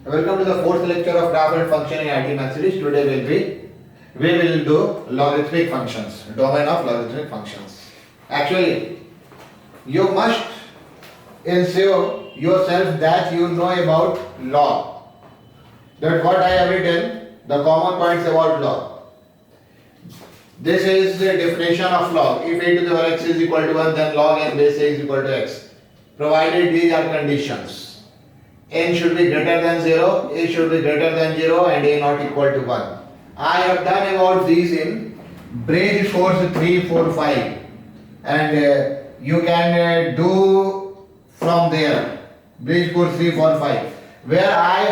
Welcome to the fourth lecture of graph and function in IT Math series. Today we will do logarithmic functions, domain of logarithmic functions. Actually, you must ensure yourself that you know about log. That what I have written, the common points about log. This is the definition of log. If a to the power x is equal to 1, then log n base a is equal to x. Provided these are conditions. N should be greater than 0, A should be greater than 0 and A not equal to 1. I have done about these in bridge course 3, 4, 5 and you can do from there bridge course 3, 4, 5 where I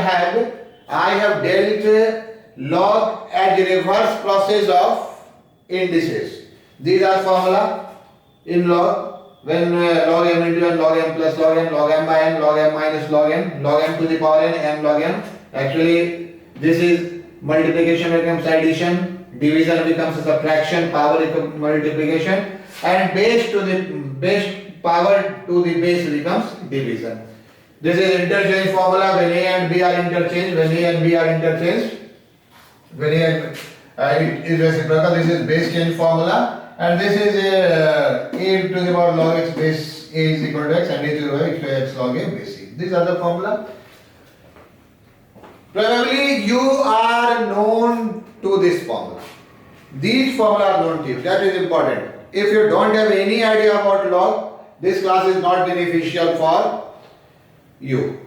have dealt log as the reverse process of indices. These are formula in log. When log m into n, log m plus log m by n, log m minus log m to the power n, m log m. Actually, this is multiplication becomes addition, division becomes subtraction, power becomes multiplication, and base power to the base becomes division. This is interchange formula when a and b are interchanged. It is reciprocal. This is base change formula. And this is a to the power log x base a is equal to x and a to the power x log a base c. These are the formula. Probably you are known to this formula. These formula are known to you. That is important. If you don't have any idea about log, this class is not beneficial for you.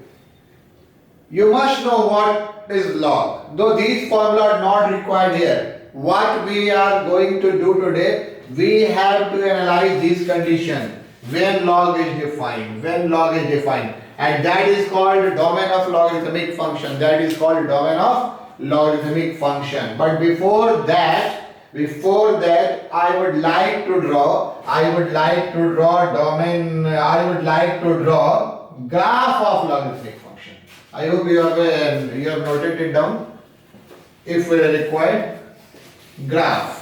You must know what is log. Though these formula are not required here. What we are going to do today, we have to analyze these conditions when log is defined, and that is called domain of logarithmic function. But before that I would like to draw graph of logarithmic function. I hope you have noted it down. If required, graph.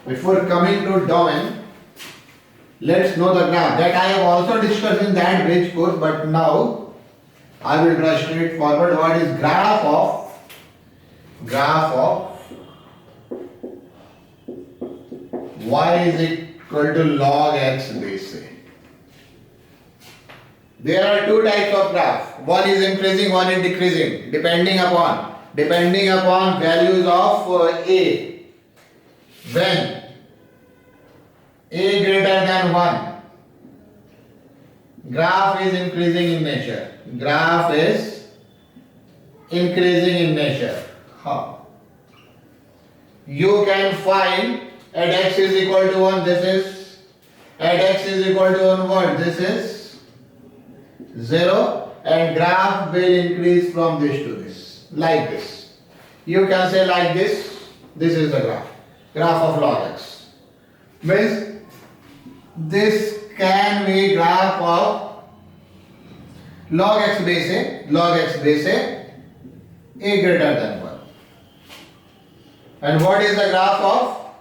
Before coming to domain, let's know the graph. That I have also discussed in that bridge course, but now I will draw straight forward. What is graph of y is equal to log x base a. There are two types of graph. One is increasing, one is decreasing, depending upon values of a. When a greater than 1, graph is increasing in nature. How? You can find at x is equal to 1, this is is 0, and graph will increase from this to this, like this. You can say like this. This is the graph of log x. Means this can be graph of log x base a greater than 1. And what is the graph of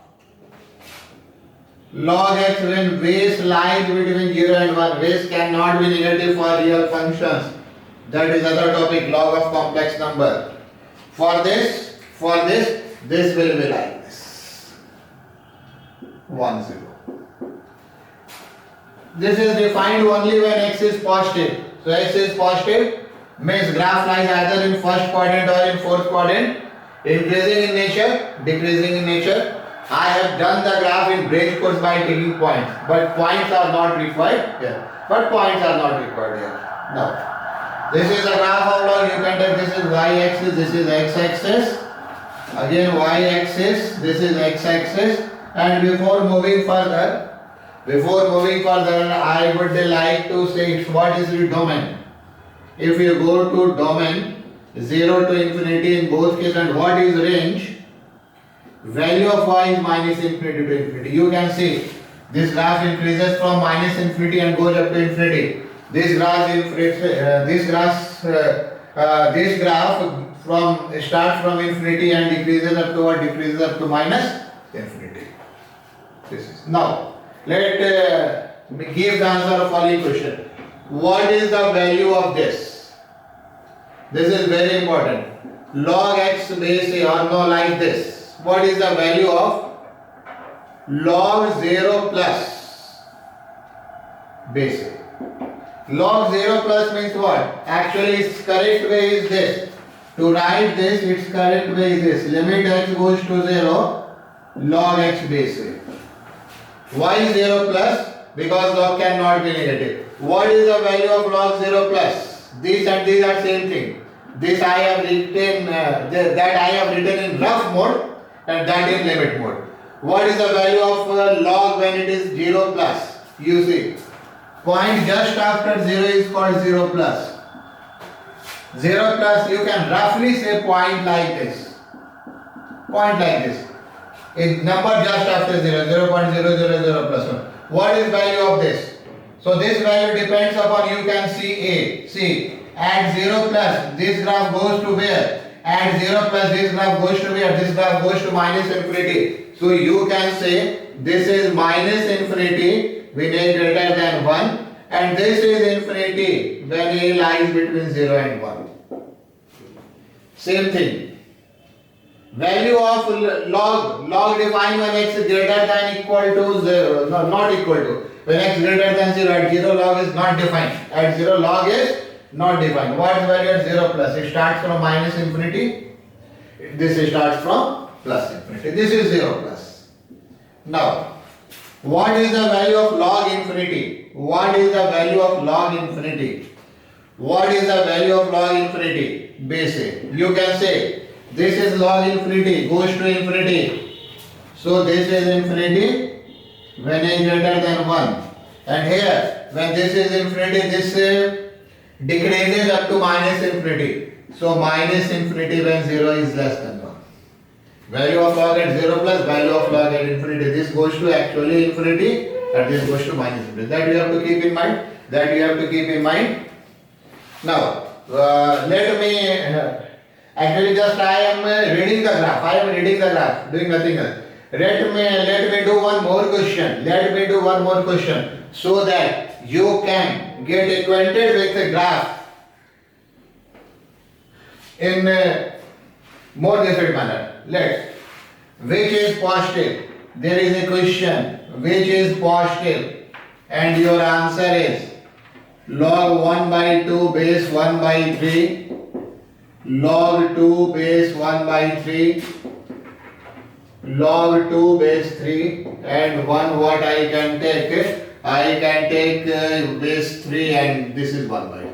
log x when base lies between 0 and 1? Base cannot be negative for real functions. That is other topic, log of complex number. For this will be like this. 1, 0. This is defined only when x is positive. So x is positive means graph lies either in first quadrant or in fourth quadrant, increasing in nature, decreasing in nature. I have done the graph in bridge course by taking points, but points are not required here. Now, this is a graph of log. You can take this is y-axis, this is x-axis. Again y-axis, this is x-axis. And before moving further, I would like to say what is the domain. If you go to domain 0 to infinity in both cases, and what is range? Value of y is minus infinity to infinity. You can see this graph increases from minus infinity and goes up to infinity. This graph starts from infinity and decreases up to minus infinity. This is now. Let me give the answer of following question. What is the value of this? This is very important. Log x base a, or no, like this. What is the value of log 0 plus base a? Log 0 plus means what? Actually its correct way is this. To write this, its correct way is this. Limit x goes to 0, log x base a. Why 0 plus? Because log cannot be negative. What is the value of log 0 plus? These and these are same thing. This I have written, that I have written in rough mode and that in limit mode. What is the value of log when it is 0 plus? You see, point just after 0 is called 0 plus. 0 plus, you can roughly say point like this. Point like this. A number just after 0, 0.000 plus 1. What is value of this? So this value depends upon, you can see A. See, at 0 plus, this graph goes to where? At 0 plus, this graph goes to where? This graph goes to minus infinity. So you can say this is minus infinity when A greater than 1, and this is infinity when A lies between 0 and 1. Same thing. Value of log defined when x is greater than equal to 0, no, not equal to. When x greater than 0, at 0 log is not defined. At 0 log is not defined. What is value at 0 plus? It starts from minus infinity. This starts from plus infinity. This is 0 plus. Now, what is the value of log infinity? What is the value of log infinity? What is the value of log infinity? Base A. You can say this is log infinity, goes to infinity. So this is infinity when A greater than 1. And here, when this is infinity, this decreases up to minus infinity. So minus infinity when 0 is less than 1. Value of log at 0 plus value of log at infinity. This goes to actually infinity and this goes to minus infinity. That you have to keep in mind. That you have to keep in mind. Now, let me actually just I am reading the graph. I am reading the graph, doing nothing else. Let me do one more question. Let me do one more question so that you can get acquainted with the graph in more different manner. Let's. Which is positive? There is a question. Which is positive? And your answer is log 1 by 2 base 1 by 3. Log 2 base 1 by 3. Log 2 base 3. And 1 what I can take? I can take base 3 and this is 1 by 2.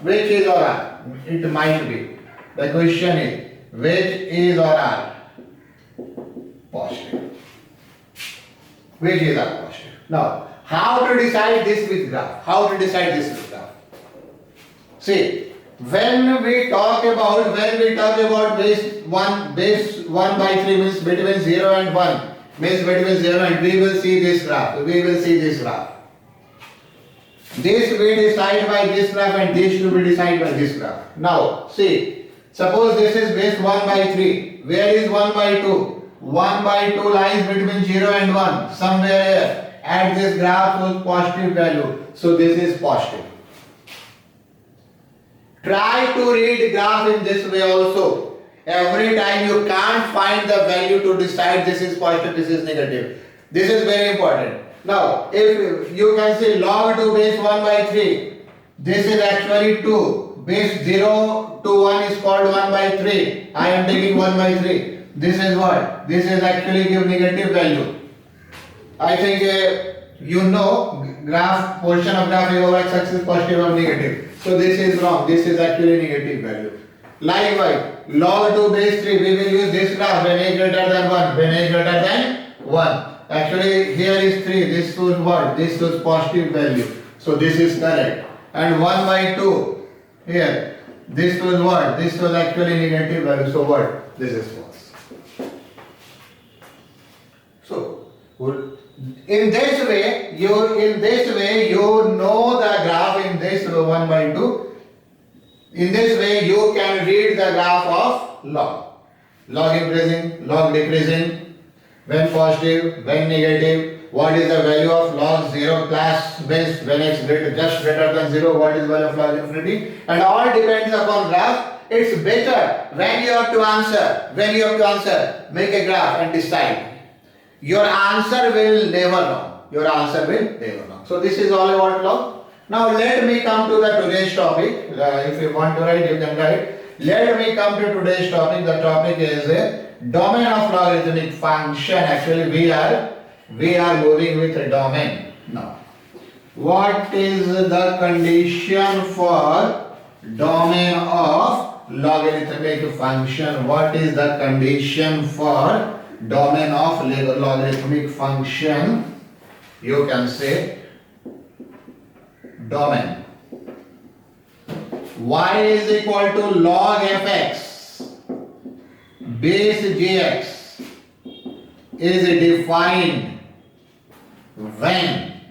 Which is or are? It might be. The question is, which is or are positive? Which is or positive? Now, how to decide this with graph? How to decide this with graph? See, when we talk about base 1 by 3 means between 0 and 1, means between 0 and we will see this graph. We will see this graph. This we decide by this graph and this to be decided by this graph. Now, see, suppose this is base 1 by 3. Where is 1 by 2? 1 by 2 lies between 0 and 1. Somewhere here. At this graph was positive value. So this is positive. Try to read graph in this way also. Every time you can't find the value to decide this is positive, this is negative. This is very important. Now, if you can say log 2 base 1 by 3, this is actually 2. Base 0 to 1 is called 1 by 3. I am taking 1 by 3. This is what? This is actually give negative value. I think you know graph, portion of graph of x-axis positive or negative. So this is wrong. This is actually negative value. Likewise, log 2 base 3, we will use this graph when a greater than 1. When a greater than 1. Actually, here is 3. This was what? This was positive value. So this is correct. And 1 by 2, here. This was what? This was actually negative value. So what? This is false. So, in this way, you know the graph in this 1 by 2. In this way, you can read the graph of log. Log increasing, log decreasing, when positive, when negative, what is the value of log 0 plus means when x just greater than 0, what is the value of log infinity, and all depends upon graph. It's better when you have to answer, make a graph and decide. Your answer will never know. So this is all about log. Now let me come to the today's topic. If you want to write, you can write. Let me come to today's topic. The topic is domain of logarithmic function. Actually, we are moving with a domain now. What is the condition for domain of logarithmic function? What is the condition for domain of logarithmic function? You can say domain. Y is equal to log fx base gx is defined when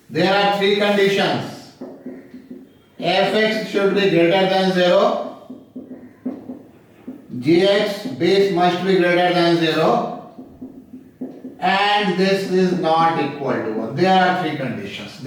there are three conditions. Fx should be greater than 0, gx base must be greater than 0, and this is not equal to 1. There are three conditions.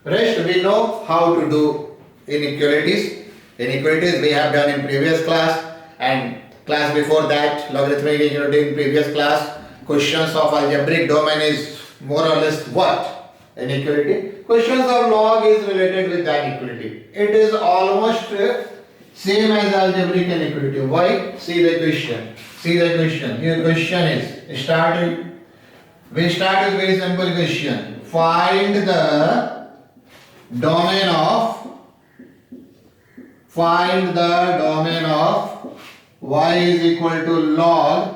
Rest we know how to do inequalities. Inequalities we have done in previous class, and class before that logarithmic inequality in previous class. Questions of algebraic domain is more or less what? Inequality. Questions of log is related with that inequality. It is almost same as algebraic inequality. Why? See the question. Your question is we start with very simple question. Find the domain of y is equal to log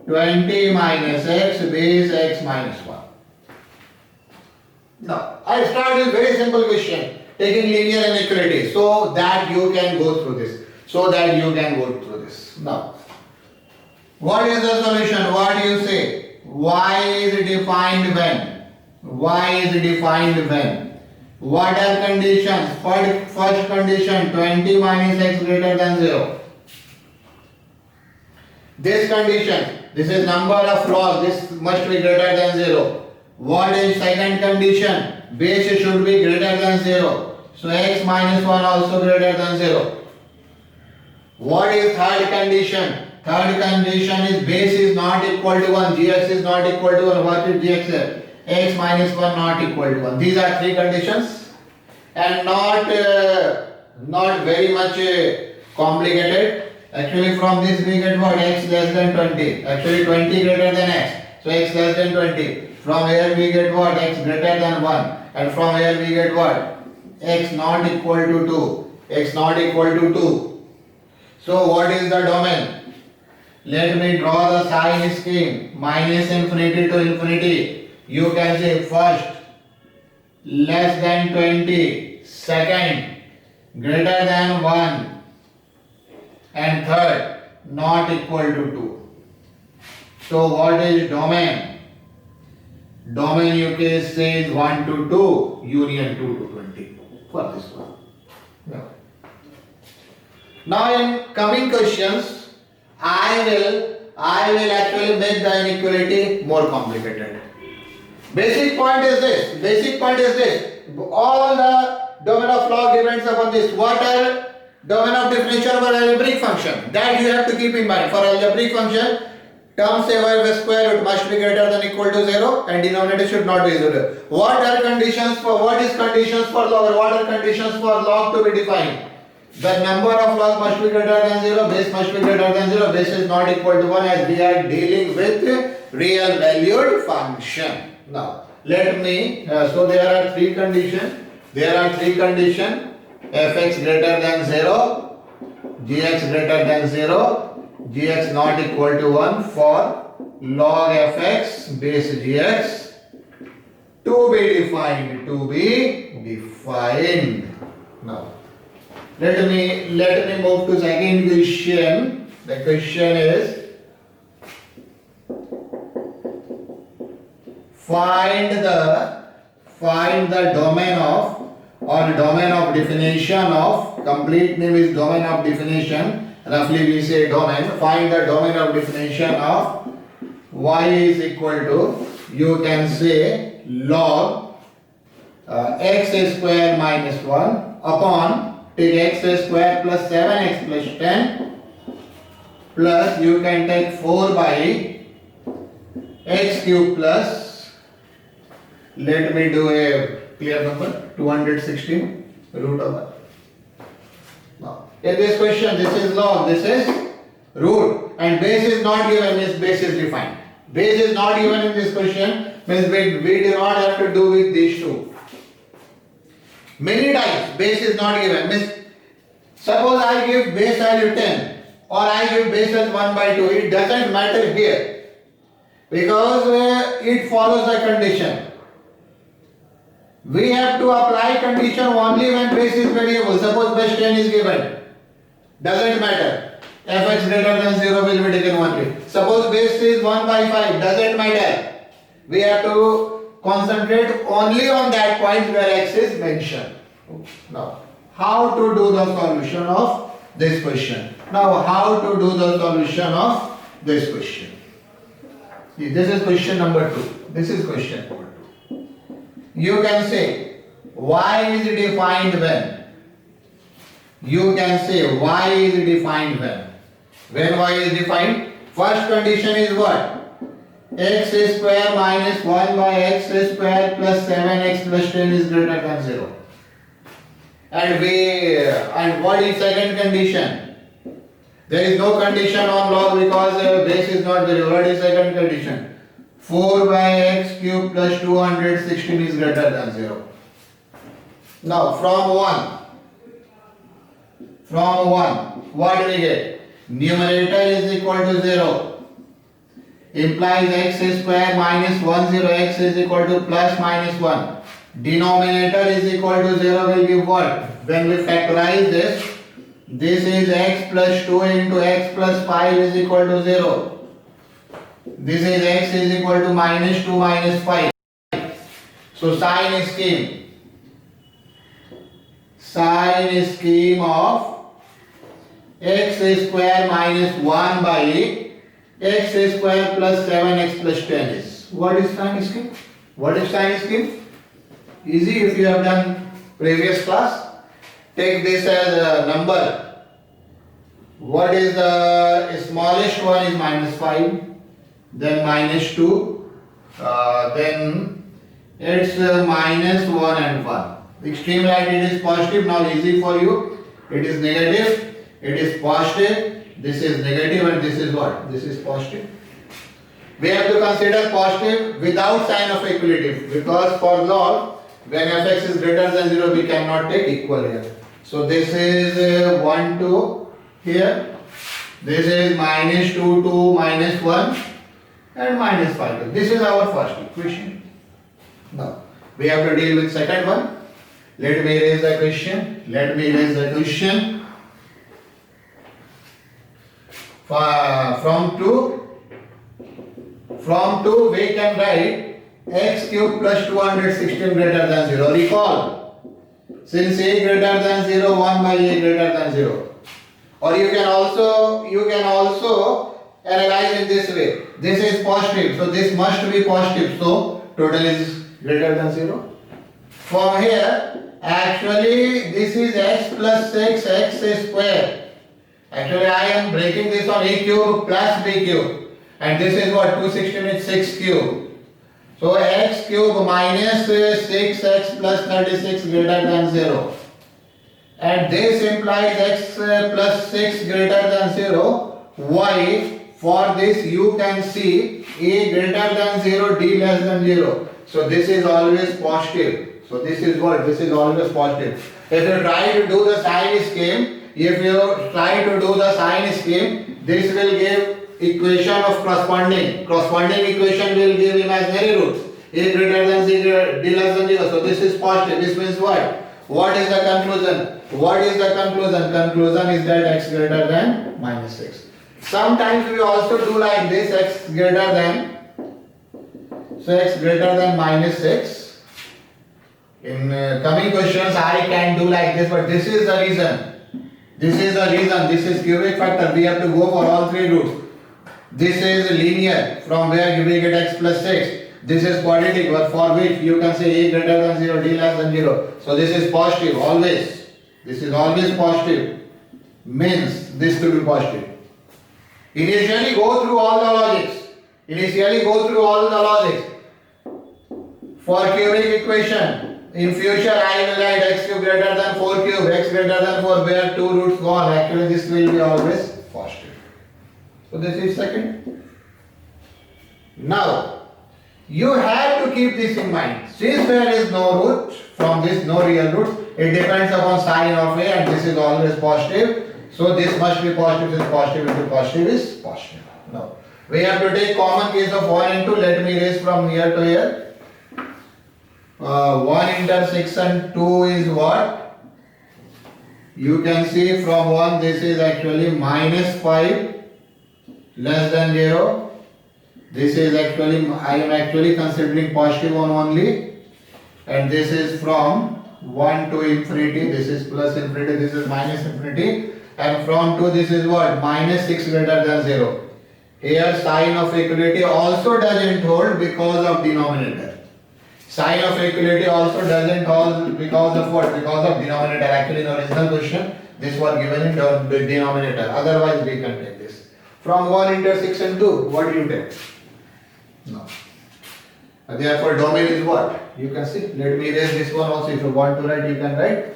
20 minus x base x minus 1. Now, I start with very simple question, taking linear inequality, so that you can go through this. Now, what is the solution? What do you say? Y is defined when? What are conditions? First condition, 20 minus x greater than 0. This condition, this is number of log, this must be greater than 0. What is second condition? Base should be greater than 0. So x minus 1 also greater than 0. What is third condition? Third condition is base is not equal to 1, gx is not equal to 1. What is gx? X minus 1 not equal to 1. These are three conditions, and not very much complicated. Actually, from this we get what? X less than 20. Actually 20 greater than x. So x less than 20. From here we get what? X greater than 1. And from here we get what? X not equal to 2. So what is the domain? Let me draw the sign scheme. Minus infinity to infinity. You can say first less than 20, second greater than 1, and third not equal to 2. So what is domain? Domain you can say is 1 to 2 union 2 to 20 for this one. Now in coming questions I will actually make the inequality more complicated. Basic point is this. All the domain of log depends upon this. What are domain of definition of an algebraic function? That you have to keep in mind. For algebraic function, terms over square root must be greater than equal to 0, and denominator should not be 0. What is conditions for log, or what are conditions for log to be defined? The number of log must be greater than 0, base must be greater than 0, base is not equal to 1, as we are dealing with real valued function. Now, let me, so there are three conditions. Fx greater than 0, gx greater than 0, gx not equal to 1 for log fx base gx to be defined. Now, let me move to second question. The question is, find the domain of, or domain of definition of, complete name is domain of definition, roughly we say domain. Find the domain of definition of y is equal to, you can say log x square minus 1 upon, take x square plus 7x plus 10 plus you can take 4 by x cube plus, let me do a clear number, 216 root over. Now, in this question, this is log, this is root, and base is not given, means base is defined. Base is not given in this question, means we do not have to do with these two. Many times base is not given, means suppose I give base value 10 or I give base as 1 by 2, it doesn't matter here because it follows the condition. We have to apply condition only when base is variable. Suppose base 10 is given, doesn't matter, fx greater than 0 will be taken only. Suppose base is 1 by 5, doesn't matter. We have to concentrate only on that point where x is mentioned. Now, how to do the solution of this question? Now, how to do the solution of this question? See, this is question number 2. This is question number 2. You can say y is defined when? You can say y is defined when? When y is defined, first condition is what? X square minus 1 by x square plus 7x plus 10 is greater than 0. And what is second condition? There is no condition on log because base is not variable. What is second condition? 4 by x cube plus 216 is greater than 0. Now from 1, what do we get? Numerator is equal to 0. Implies x square minus 10x is equal to plus minus 1. Denominator is equal to 0 will give what? When we factorize this is x plus 2 into x plus 5 is equal to 0. This is x is equal to minus 2 minus 5. So sign scheme of x square minus 1 by x square plus 7x plus 10 is. What is sign scheme? What is sign scheme? Easy if you have done previous class. Take this as a number. What is the smallest one is minus 5, then minus 2, then it's minus 1 and 1. Extreme right, it is positive. Now easy for you. It is negative, it is positive. This is negative and this is what? This is positive. We have to consider positive without sign of equality because for log, when fx is greater than 0, we cannot take equal here. So this is 1, 2 here. This is minus 2, 2, minus 1 and minus 5. This is our first equation. Now, we have to deal with second one. Let me raise the question. From 2 we can write x cube plus 216 greater than 0. Recall, since a greater than 0, 1 by a greater than 0. Or you can also analyze in this way. This is positive, so this must be positive. So total is greater than 0. From here, actually this is x plus 6x square. Actually, I am breaking this on a cube plus b cube, and this is what 216 is 6 cube. So x cube minus 6x plus 36 greater than 0, and this implies x plus 6 greater than 0. Why? For this you can see a greater than 0, d less than 0. So this is always positive. So this is what? This is always positive. If you try to do the sign scheme, this will give equation of corresponding. Corresponding equation will give imaginary roots. A greater than 0, d less than 0. So this is positive. This means what? What is the conclusion? Conclusion is that x greater than minus 6. Sometimes we also do like this, x greater than minus 6. In coming questions I can do like this, but this is the reason. This is cubic factor. We have to go for all three roots. This is linear, from where we get x plus 6. This is quadratic, but for which you can say a greater than 0, d less than 0. So this is positive, always. This is always positive. Means this to be positive. Initially go through all the logics. For cubic equation, in future I will write x cube greater than 4 cube, x greater than 4, where 2 roots gone. Actually this will be always positive. So this is second. Now, you have to keep this in mind. Since there is no root, from this no real root, it depends upon sign of a, and this is always positive. So this must be positive, since positive into positive is positive. Now, we have to take common case of 1 and 2. Let me raise from here to here. 1 intersection 2 is what? You can see from 1 this is actually minus 5 less than 0. This is actually, I am actually considering positive one only, and this is from 1 to infinity, this is plus infinity, this is minus infinity, and from 2 this is what? Minus 6 greater than 0. Here sign of equality also doesn't hold because of denominator. Sign of equality also doesn't hold because of what? Because of denominator. Actually in the original question, this was given in denominator, otherwise we can take this. From 1 intersection 2, what do you take? No. Therefore, domain is what? You can see. Let me erase this one also. If you want to write, you can write.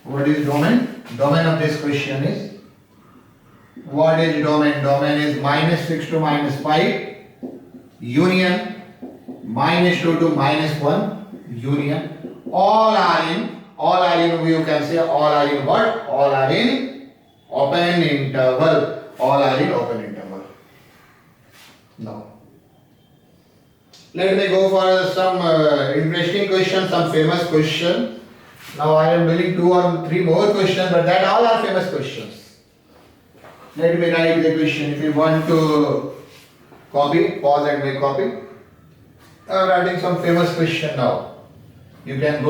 What is domain? Domain of this question is. What is domain? Domain is minus 6 to minus 5. Union. Minus 2 to minus 1. Union. All are in, you can say all are in what? All are in open interval. All are in open interval. Now. Let me go for some interesting question, some famous question. Now I am doing 2 or 3 more questions, but that all are famous questions. Let me write the question. If you want to copy, pause and make copy. I am writing some famous question now. You can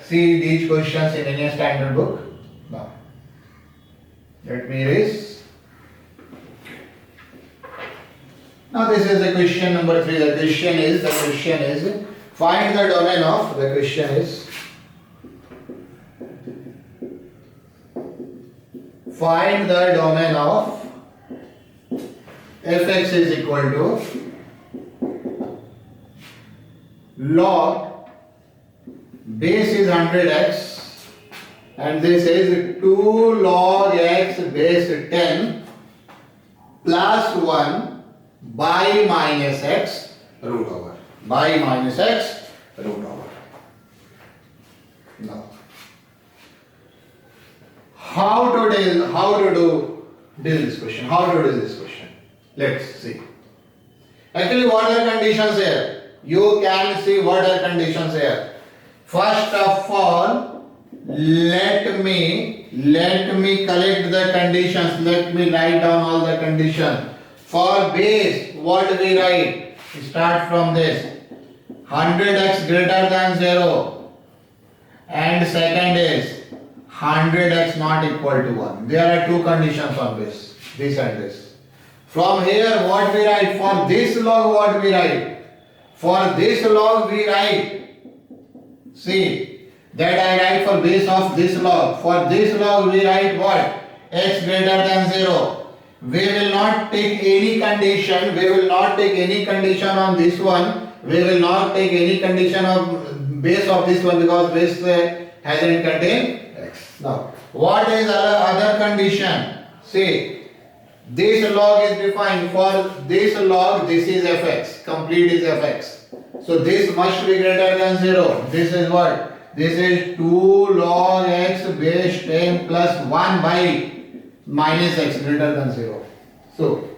see these questions in any standard book. Now, let me erase. Now this is the question number 3. The question is find the domain of, the question is find the domain of fx is equal to log base is 100x and this is 2 log x base 10 plus 1 by minus x root over. By minus x root over. Now, how to deal this question? Let's see. Actually, what are conditions here? You can see what are conditions here. First of all, let me collect the conditions. Let me write down all the conditions. For base, what we write? Start from this. 100x greater than 0. And second is 100x not equal to 1. There are 2 conditions on this and this. From here, what we write? For this log, what we write? For this log, we write. See, that I write for base of this log. For this log, we write what? X greater than 0. We will not take any condition. On this one. We will not take any condition of base of this one because base hasn't contained x. Now, what is other condition? See, this log is defined. For this log, this is fx. Complete is fx. So this must be greater than 0. This is what? This is 2 log x base 10 plus 1 by minus x greater than 0. So,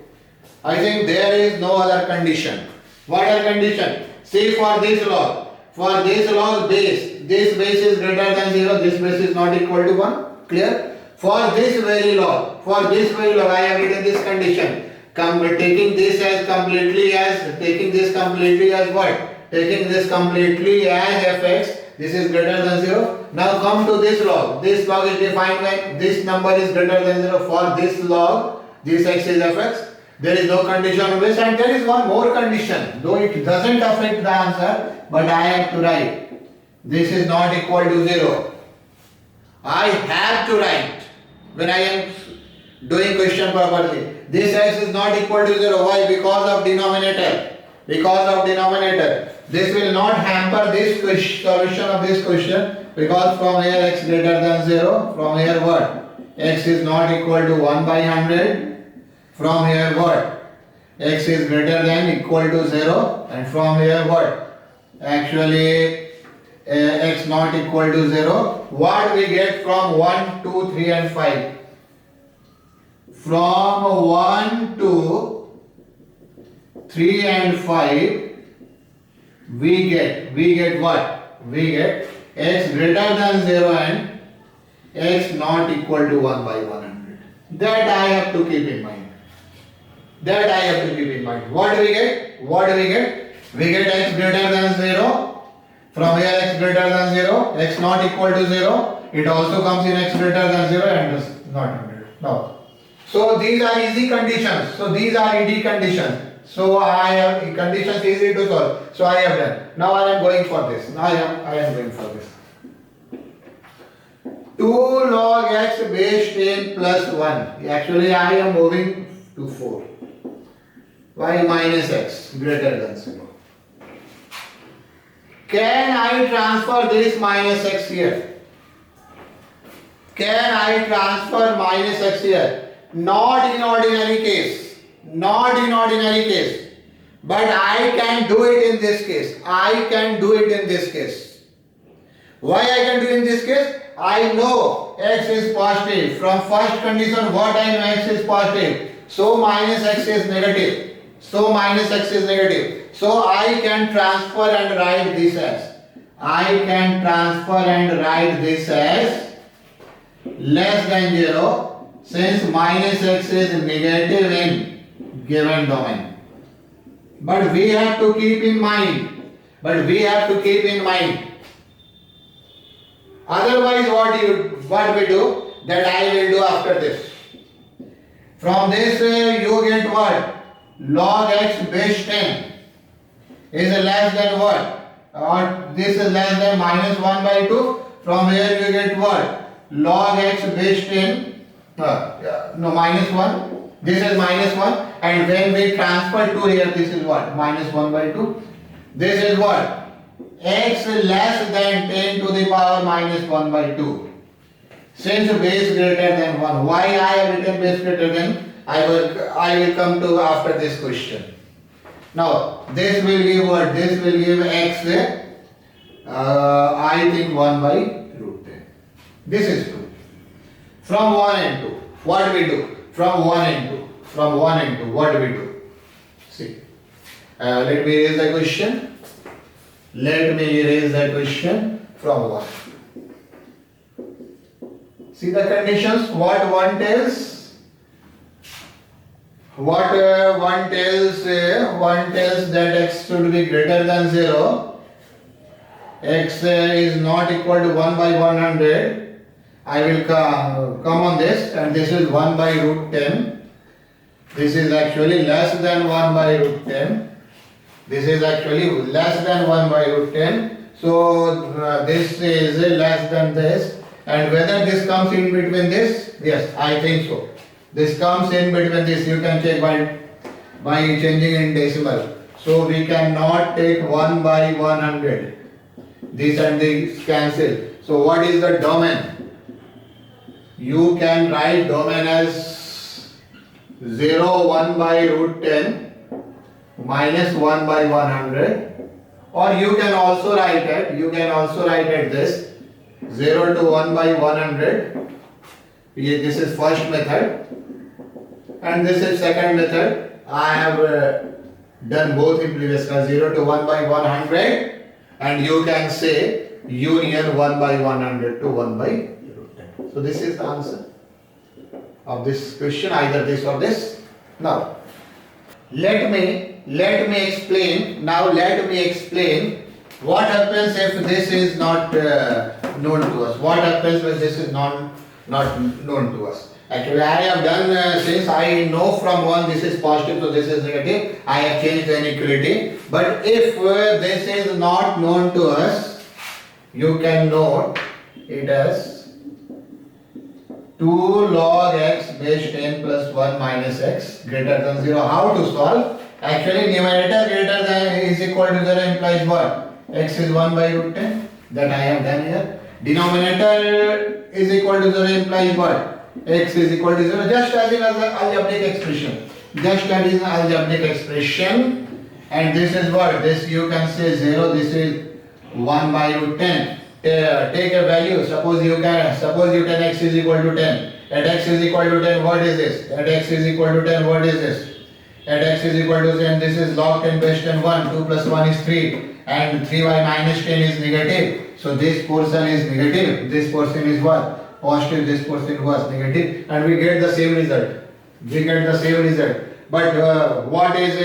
I think there is no other condition. What are condition? See, for this log base, this base is greater than 0, this base is not equal to 1. Clear? For this very log, I have written this condition. Taking this completely as what? Taking this completely as fx, This is greater than 0. Now come to this log. This log is defined when this number is greater than 0. For this log, this x is fx. There is no condition of this, and there is one more condition. Though it doesn't affect the answer, but I have to write. This is not equal to 0. I have to write when I am doing question properly. This x is not equal to 0. Why? Because of denominator. Because of denominator. This will not hamper this solution of this question, because from here x greater than 0. From here what? X is not equal to 1 by 100. From here what? X is greater than equal to 0. And from here what? Actually x not equal to 0. What we get from 1, 2, 3 and 5? From 1 to 3 and 5 we get what? We get x greater than 0 and x not equal to 1 by 100. That I have to keep in mind. That I have to keep in mind. What do we get? What do we get? We get x greater than 0. From here x greater than 0, x not equal to 0. It also comes in x greater than 0 and is not 100. Now, so these are easy conditions. So these are ED conditions. So I have conditions easy to solve. So I have done. Now I am going for this. Now I am going for this. 2 log x base 10 plus 1. Actually I am moving to 4. Y minus x greater than 0. Can I transfer this minus x here? Can I transfer minus x here? Not in ordinary case. Not in ordinary case. But I can do it in this case. I can do it in this case. Why I can do in this case? I know x is positive. From first condition what I know, x is positive. So minus x is negative. So minus x is negative. So I can transfer and write this as. I can transfer and write this as less than 0, since minus x is negative in given domain. But we have to keep in mind. Otherwise what we do? That I will do after this. From this you get what? Log x base 10 is less than what? Or this is less than minus 1 by 2. From here you get what? Log x base 10. Minus 1. This is minus 1. And when we transfer 2 here, this is what? Minus 1 by 2. This is what? X less than 10 to the power minus 1 by 2. Since base greater than 1. Why I have written base greater than? I will come to after this question. Now this will give what? This will give x I think 1 by root 10. This is true. From 1 and 2, what do we do? From 1 and 2, what do we do? See, let me erase the question. From 1. See the conditions, what one tells. What one tells that x should be greater than 0. X is not equal to 1 by 100. I will come on this, and this is 1 by root 10. This is actually less than 1 by root 10. This is actually less than 1 by root 10. So this is less than this. And whether this comes in between this? Yes, I think so. This comes in between this. You can check by changing in decimal. So we cannot take 1 by 100. This and this cancel. So what is the domain? You can write domain as 0, 1 by root 10 minus 1 by 100. Or you can also write it this 0 to 1 by 100. This is first method. And this is second method. I have done both in previous class, 0 to 1 by 100, and you can say union 1 by 100 to 1 by root 10. So this is the answer of this question, either this or this. Now let me explain What happens if this is not known to us? What happens when this is not known to us? Actually, I have done, since I know from one this is positive, so this is negative, I have changed the inequality. But if this is not known to us, you can note it as 2 log x base 10 plus 1 minus x greater than 0. How to solve? Actually, numerator greater than is equal to 0 implies what? X is 1 by root 10. That I have done here. Denominator is equal to 0 implies what? X is equal to 0. Just as in algebraic expression. Just as in algebraic expression. And this is what? This you can say 0. This is 1 by root 10. Take a value. Suppose you can x is equal to 10. At x is equal to 10, what is this? At x is equal to 10, what is this? At x is equal to 10, this is log 10 base 10 1. 2 plus 1 is 3. And 3y minus 10 is negative. So this portion is negative. This portion is what? Positive. This portion was negative. And we get the same result. But what is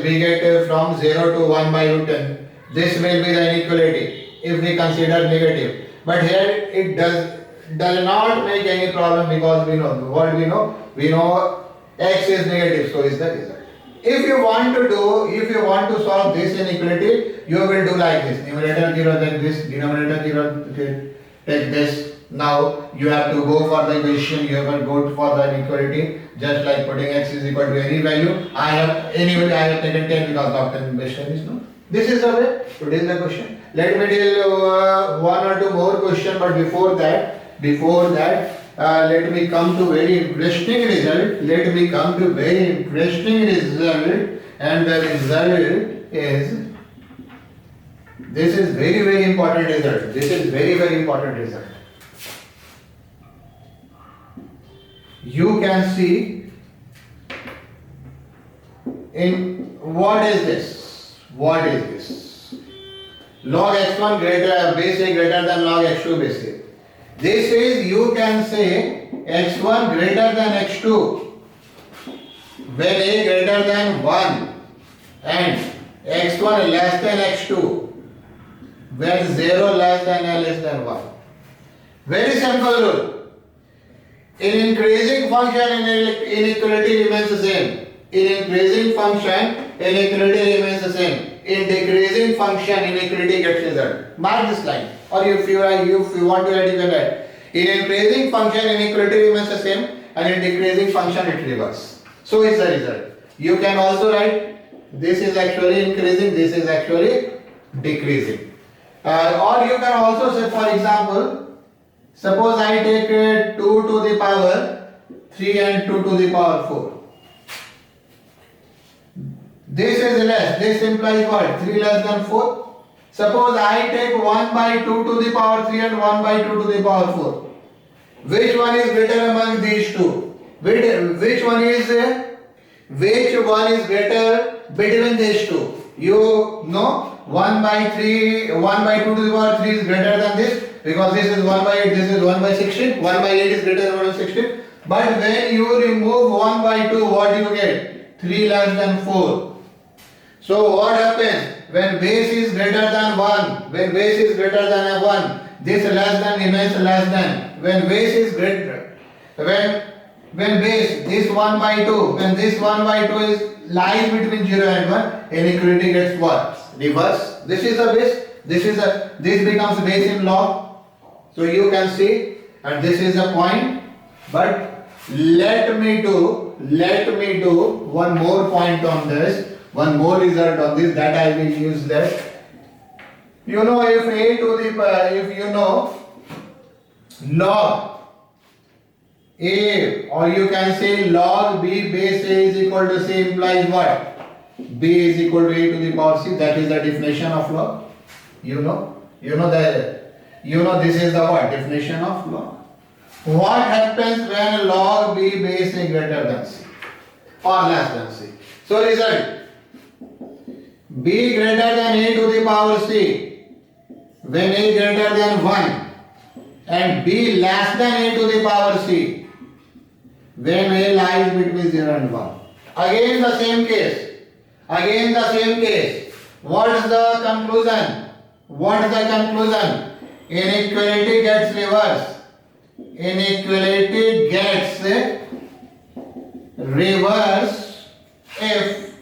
we get from 0 to 1 by root 10? This will be the inequality if we consider negative. But here it does not make any problem, because we know what we know. We know x is negative, so is the result. If you want to solve this inequality, you will do like this. Numerator 0 take this, denominator 0 take this. Now you have to go for the equation, you have to go for the inequality, just like putting x is equal to any value. I have taken 10 because log 10 base 10 is known. This is the way to deal the question. Let me deal one or two more question, but before that, let me come to very interesting result. And the result is, this is very important result. You can see in what is this? Log x1 base a greater than log x2 base a. This is, you can say, x1 greater than x2 when a greater than 1 and x1 less than x2 when 0 less than a less than 1. Very simple rule. In increasing function, inequality remains the same. In increasing function, inequality remains the same. In decreasing function, inequality gets result. Mark this line. Or if you want to write, you can write. In increasing function, inequality remains the same, and in decreasing function, it reverses. So is the result. You can also write, this is actually increasing, this is actually decreasing. Or you can also say, for example, suppose I take 2 to the power 3 and 2 to the power 4. This is less. This implies what? 3 less than 4. Suppose I take 1 by 2 to the power 3 and 1 by 2 to the power 4. Which one is greater among these two? Which one is greater between these two? You know 1 by 2 to the power 3 is greater than this, because this is 1 by 8, this is 1 by 16. 1 by 8 is greater than 1 by 16. But when you remove 1 by 2, what do you get? 3 less than 4. So what happens? When base is greater than 1, when base is greater than a 1, this less than remains less than. When base is greater, when base, this 1 by 2, when this 1 by 2 is lies between 0 and 1, inequality gets what? Reverse. This is the base, this becomes base in log. So you can see, and this is the point. But let me do one more point on this. One more result on this, that I will use that. You know, if you know log A, or you can say log B base A is equal to C implies what? B is equal to A to the power C. That is the definition of log. You know this is the what? Definition of log. What happens when log B base A greater than C or less than C? So result, B greater than A to the power C when A greater than 1, and B less than A to the power C when A lies between 0 and 1. Again the same case. What is the conclusion? What is the conclusion? Inequality gets reversed. Inequality gets reversed if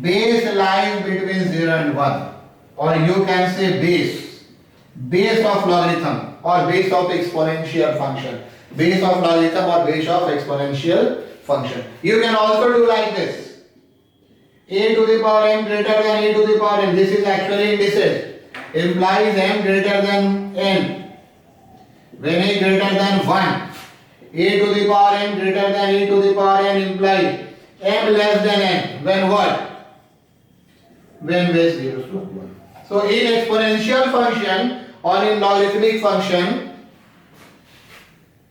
base lies between 0 and 1, or you can say base of logarithm or base of exponential function, base of logarithm or base of exponential function. You can also do like this: a to the power m greater than a to the power n. This is actually indices, implies m greater than n when a greater than 1. A to the power m greater than a to the power n implies m less than n when what? When base 0 to 1. So in exponential function or in logarithmic function,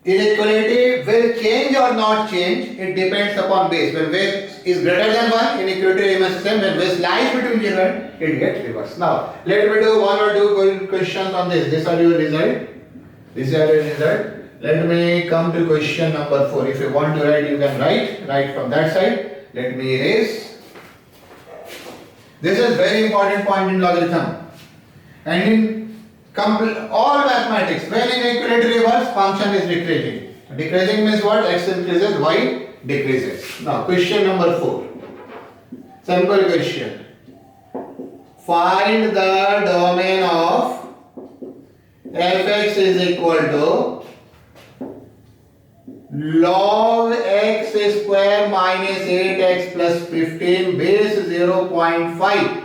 inequality will change or not change. It depends upon base. When base is greater than 1, inequality remains the same. When base lies between 0 and 1, it gets reversed. Now let me do one or two questions on this. These are your result. These are your result. Let me come to question number 4. If you want to write, you can write from that side. Let me erase. This is very important point in logarithm. And in all mathematics, when inequality reverse, function is decreasing. Decreasing means what? X increases, y decreases. Now question number 4. Simple question. Find the domain of fx is equal to log x square minus 8x plus 15 base 0.5.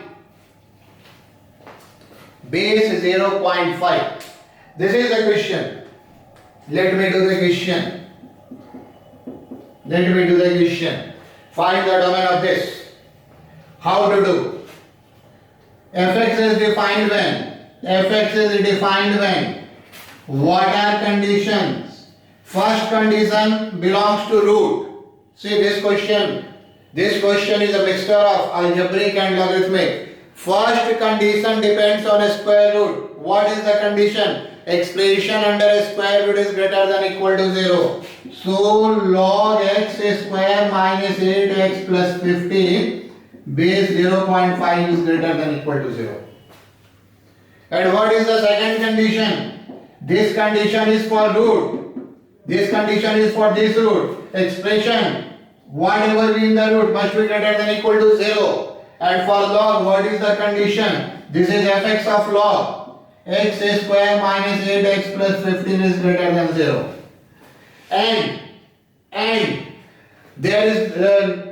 Base 0.5. This is the question. Let me do the question. Find the domain of this. How to do? fx is defined when? What are conditions? First condition belongs to root. See this question is a mixture of algebraic and logarithmic. First condition depends on a square root. What is the condition? Expression under a square root is greater than equal to 0. So log x square minus 8x plus 15 base 0.5 is greater than equal to 0. And what is the second condition? This condition is for root. This condition is for this root. Expression, whatever be in the root must be greater than equal to 0. And for log, what is the condition? This is fx of log. X square minus 8x plus 15 is greater than 0. And there is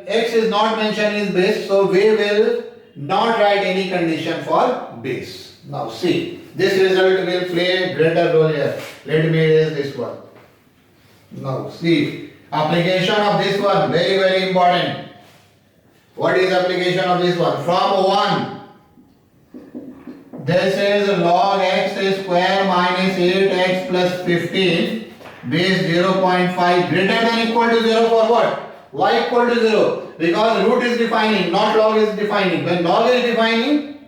x is not mentioned in base, so we will not write any condition for base. Now see, this result will play a greater role here. Let me erase this one. Now see, application of this one, very important. What is application of this one? From 1, this is log x square minus 8x plus 15 base 0.5 greater than equal to 0 for what? Y equal to 0. Because root is defining, not log is defining. When log is defining,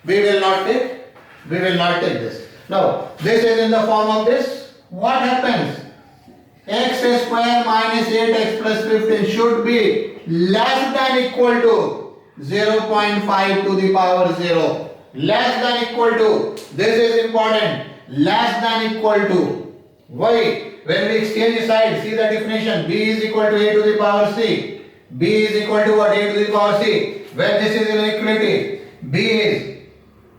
we will not take this. Now, this is in the form of this. What happens? X square minus 8x plus 15 should be less than equal to 0.5 to the power 0. Less than equal to. This is important. Less than equal to. Why? When we exchange sides, see the definition. B is equal to a to the power c. B is equal to what? A to the power c. When this is inequality, B is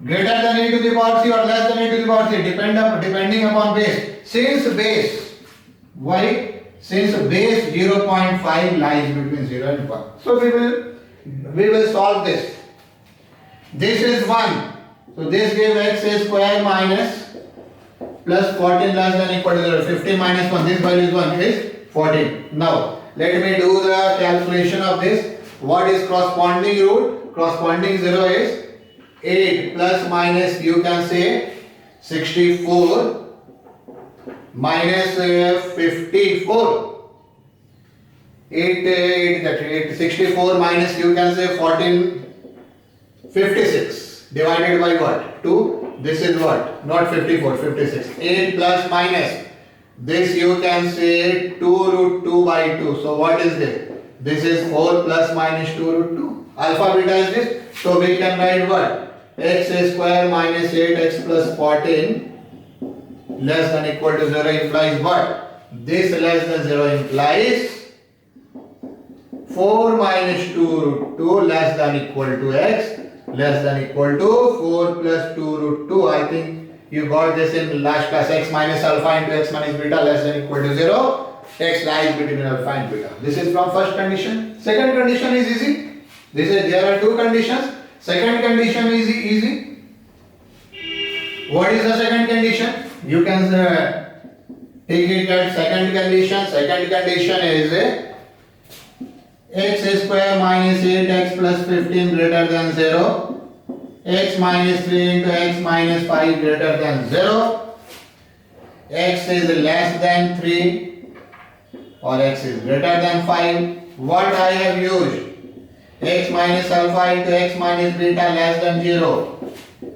greater than a to the power c or less than a to the power c, depending upon base. Since base, why? Since base 0.5 lies between 0 and 1. So we will solve this. This is 1. So this gives x square minus plus 14 less than equal to 0. 15 minus 1. This value is 1 is 14. Now let me do the calculation of this. What is corresponding root? Corresponding 0 is 8 plus minus, you can say 64 minus 54. 64 minus, you can say 14, 56 divided by what? 2. This is what? Not 54, 56. 8 plus minus. This you can say 2 root 2 by 2. So what is this? This is 4 plus minus 2 root 2. Alpha beta is this. So we can write what? X square minus 8x plus 14 less than equal to 0 implies what? This less than 0 implies 4 minus 2 root 2 less than equal to x less than equal to 4 plus 2 root 2. I think you got this in last class. X minus alpha into x minus beta less than equal to 0. X lies between alpha and beta. This is from first condition. Second condition is easy. There are two conditions. Second condition is easy. What is the second condition? You can take it at second condition. Second condition is x square minus 8x plus 15 greater than 0, x minus 3 into x minus 5 greater than 0, x is less than 3 or x is greater than 5. What I have used? X minus alpha into x minus beta less than 0.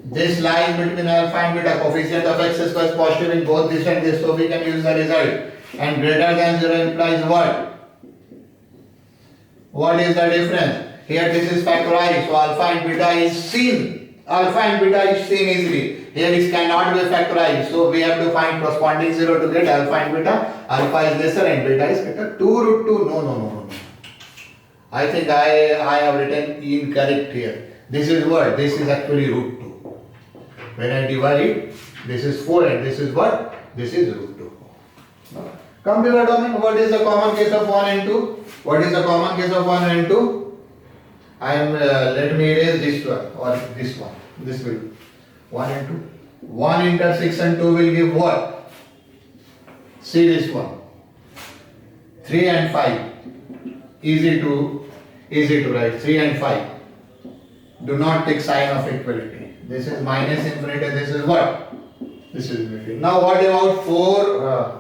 This lies between alpha and beta. Coefficient of x square is positive in both this and this, so we can use the result. And greater than 0 implies what? What is the difference? Here this is factorized, so alpha and beta is seen. Alpha and beta is seen easily. Here it cannot be factorized, so we have to find corresponding 0 to get alpha and beta. Alpha is lesser and beta is greater. 2 root 2. No. I think I have written incorrect here. This is what? This is actually root 2. When I divide it, this is 4 and this is what? This is root 2. Come to the domain. What is the common case of 1 and 2? What is the common case of 1 and 2? Let me erase this one or this one. This will 1 and 2. 1 into 6 and 2 will give what? See this one. 3 and 5. Easy to write. 3 and 5. Do not take sign of equality. This is minus infinity. This is what? This is infinity. Now what about 4?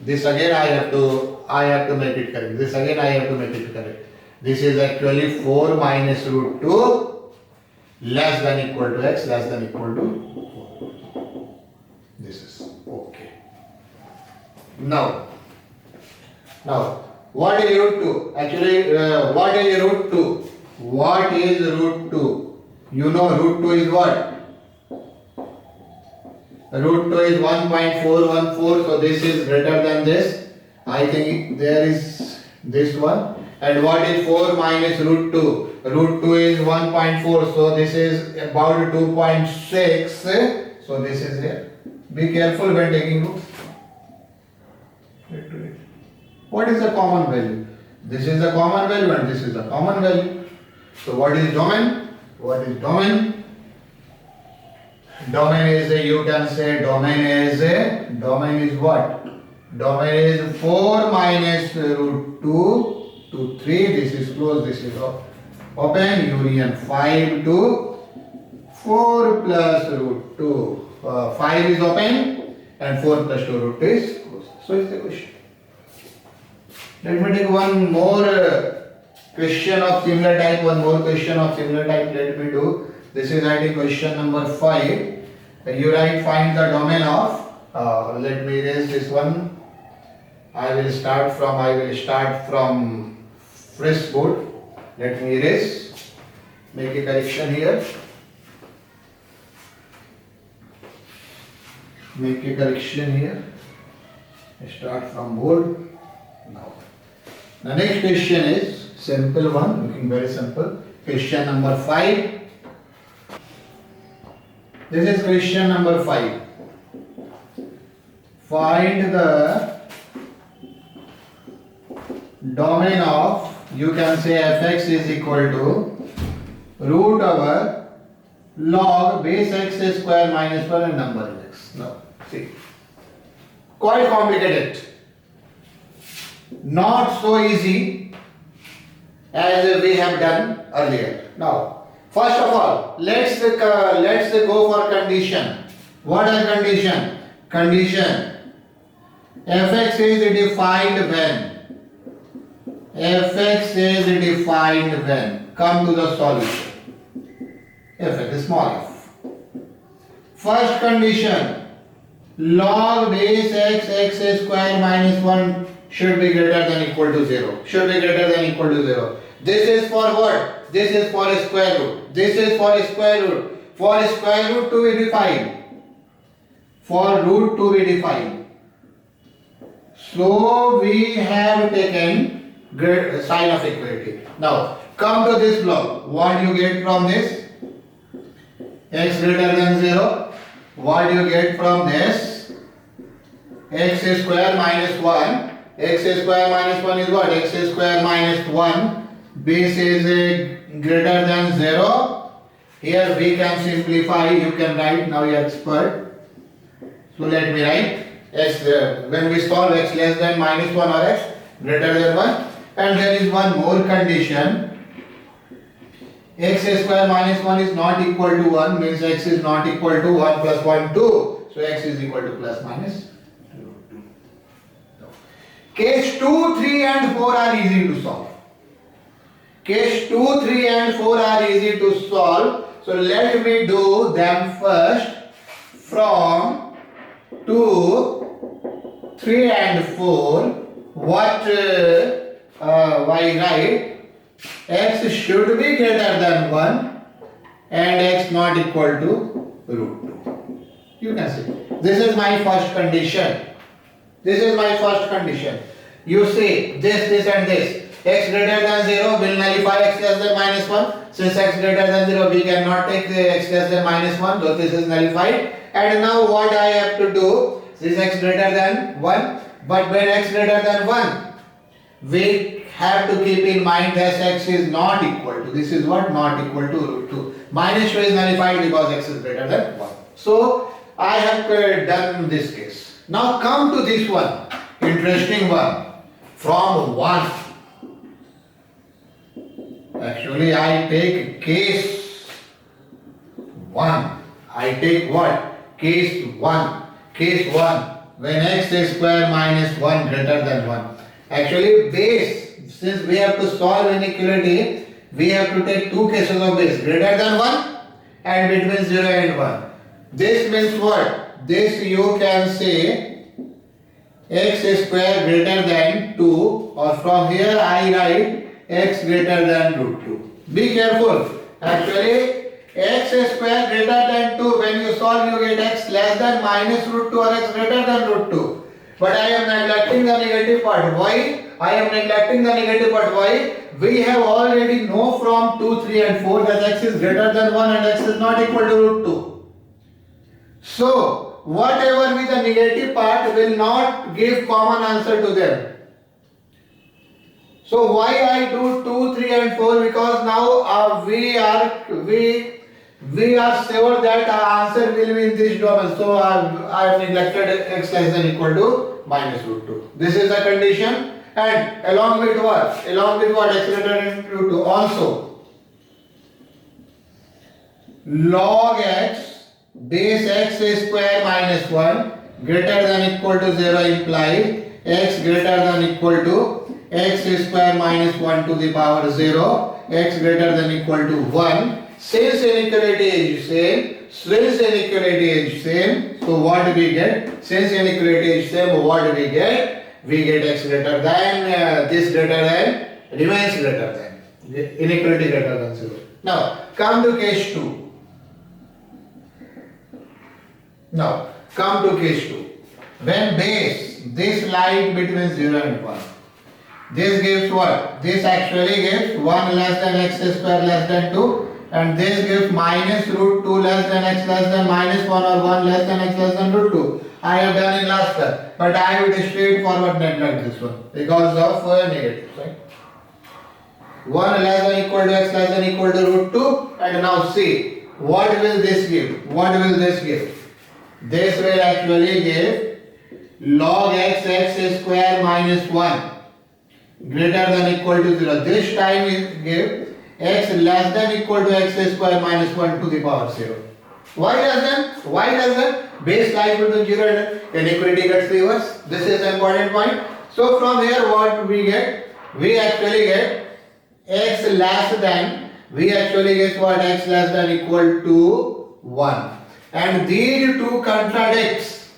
This again I have to make it correct. This again I have to make it correct. This is actually 4 minus root 2 less than equal to x less than equal to 4. This is okay. Now what is root 2? Actually what is root 2? What is root 2? You know root 2 is what? Root 2 is 1.414, so this is greater than this. I think there is this one. And what is 4 minus root 2? Root 2 is 1.4, so this is about 2.6. So this is here. Be careful when taking roots. What is the common value? This is the common value and this is the common value. So what is domain? What is domain? Domain is you can say domain is what? Domain is 4 minus root 2 to 3. This is closed, this is open. Union 5 to 4 plus root 2. 5 is open and 4 plus 2 root 2 is closed. So is the question. Let me take one more question of similar type. Let me do. This is I think question number 5. You write find the domain of. Let me erase this one. I will start from fresh board. Let me erase. Make a correction here. Start from board. Now. The next question is simple one, looking very simple. Question number 5. This is question number 5. Find the domain of, you can say fx is equal to root over log base x square minus 1 and number is x. Now, see, quite complicated. Not so easy as we have done earlier. Now, first of all, let's go for condition. What is condition? Condition. Fx is defined when. Fx is defined when. Come to the solution. Fx, small f. First condition. Log base x square minus 1 should be greater than equal to 0. Should be greater than equal to 0. This is for what? This is for a square root. This is for a square root. For square root to be defined. For root to be defined. So we have taken sign of equality. Now come to this block. What do you get from this? X greater than 0. What do you get from this? X square minus 1. X square minus 1 is what? X square minus 1. Base is greater than 0. Here we can simplify. You can write. Now you are expert. So let me write. X, when we solve x less than minus 1 or x greater than 1. And there is one more condition. X square minus 1 is not equal to 1, means x is not equal to 1 plus 1, 2. So x is equal to plus minus 2. Case 2, 3 and 4 are easy to solve. Case 2, 3 and 4 are easy to solve. So let me do them first from 2, 3 and 4. What why write? X should be greater than 1 and x not equal to root 2. You can see. This is my first condition. This is my first condition. You see this and this. X greater than 0 will nullify x less than minus 1. Since x greater than 0 we cannot take the x less than minus 1. So this is nullified. And now what I have to do? This x greater than 1. But when x greater than 1, we have to keep in mind that x is not equal to, this is what, not equal to root 2. Minus 2 is nullified because x is greater than 1. So I have done this case. Now come to this one, interesting one, from 1. Actually I take case 1. I take what? Case 1. Case 1, when x square minus 1 greater than 1. Actually base, since we have to solve inequality, we have to take two cases of base, greater than 1 and between 0 and 1. This means what? This you can say x square greater than 2, or from here I write x greater than root 2. Be careful. Actually x square greater than 2, when you solve you get x less than minus root 2 or x greater than root 2. But I am neglecting the negative part. Why? I am neglecting the negative part. Why? We have already know from 2, 3 and 4 that x is greater than 1 and x is not equal to root 2. So, whatever be the negative part will not give common answer to them. So, why I do 2, 3 and 4? Because now we are sure that our answer will be in this domain. So I have neglected x less than equal to minus root 2. This is the condition. And along with what? Along with what? X greater than root 2. Also, log x base x square minus 1 greater than equal to 0 implies x greater than equal to x square minus 1 to the power 0, x greater than equal to 1. Since inequality is same, so what do we get? Since inequality is same, what do we get? We get x greater than, this greater than, remains greater than, inequality greater than 0. Now, come to case 2. Now, come to case 2. When base, this line between 0 and 1. This gives what? This actually gives 1 less than x square less than 2. And this gives minus root 2 less than x less than minus 1 or 1 less than x less than root 2. I have done in last class. But I would straightforward neglect this one because of negatives, right? 1 less than equal to x less than equal to root 2. And now see, what will this give? What will this give? This will actually give log x square minus 1 greater than equal to 0. This time it gives x less than equal to x square minus 1 to the power 0. Why does that? Base lies between 0 and inequality gets reversed. This is an important point. So from here what we get? We actually get x less than, we actually get what? X less than equal to 1. And these two contradicts.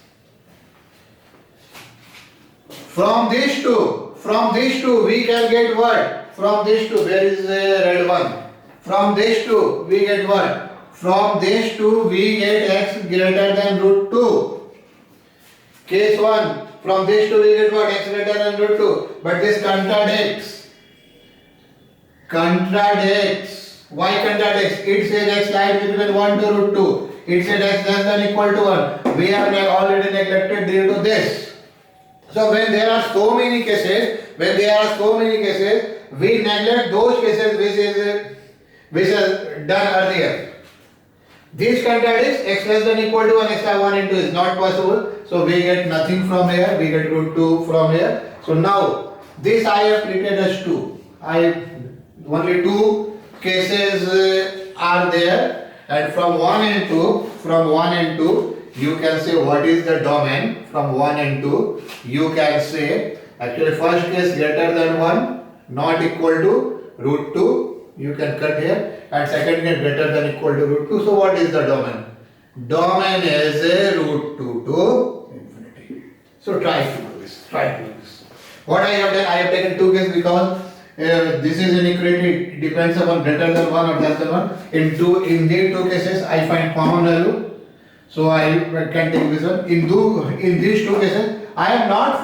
From these two, we can get what? From these two, there is a red one. From these two, we get what? From these two, we get x greater than root 2. Case 1, from these two, we get what? X greater than root 2. But this contradicts. Why contradicts? It says x lies between 1 to root 2. It says x less than equal to 1. We have already neglected due to this. So when there are so many cases, we neglect those cases which is done earlier. This contradicts x less than equal to 1, x I 1 into is not possible. So we get nothing from here, we get root 2 from here. So now this I have treated as 2. Only 2 cases are there, and from 1 and 2, you can say what is the domain. From 1 and 2, you can say actually first case greater than 1 not equal to root 2, you can cut here, and second case greater than equal to root 2. So what is the domain? Domain is root 2 to infinity. So try to do this. What I have done, I have taken 2 cases because this is inequality, it depends upon greater than 1 or less than 1. In these 2 cases, I find common value. So I can take this one. In these 2 cases, I am not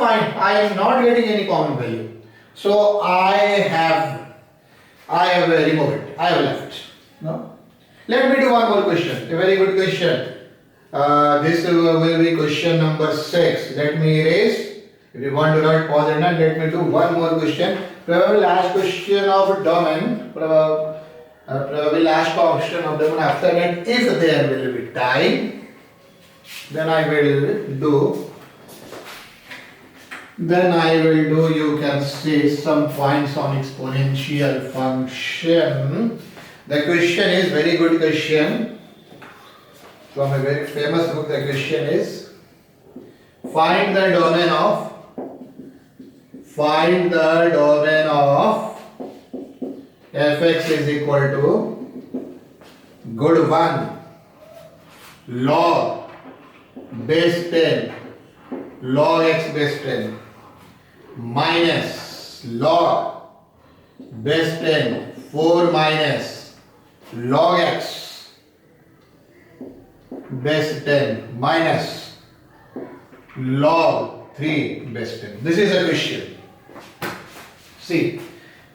getting any common value. So I have removed it. I have left. No. Let me do one more question. A very good question. This will be question number 6. Let me erase. If you want to write pause and not, let me do one more question. Probably last question of domain. Probably last question of domain. After that, if there will be time, then I will do, you can see some points on exponential function. The question is very good question from a very famous book. The question is, find the domain of fx is equal to good 1 log base 10 log x base 10 minus log base 10 4 minus log x base 10 minus log 3 base 10. This is a question. See,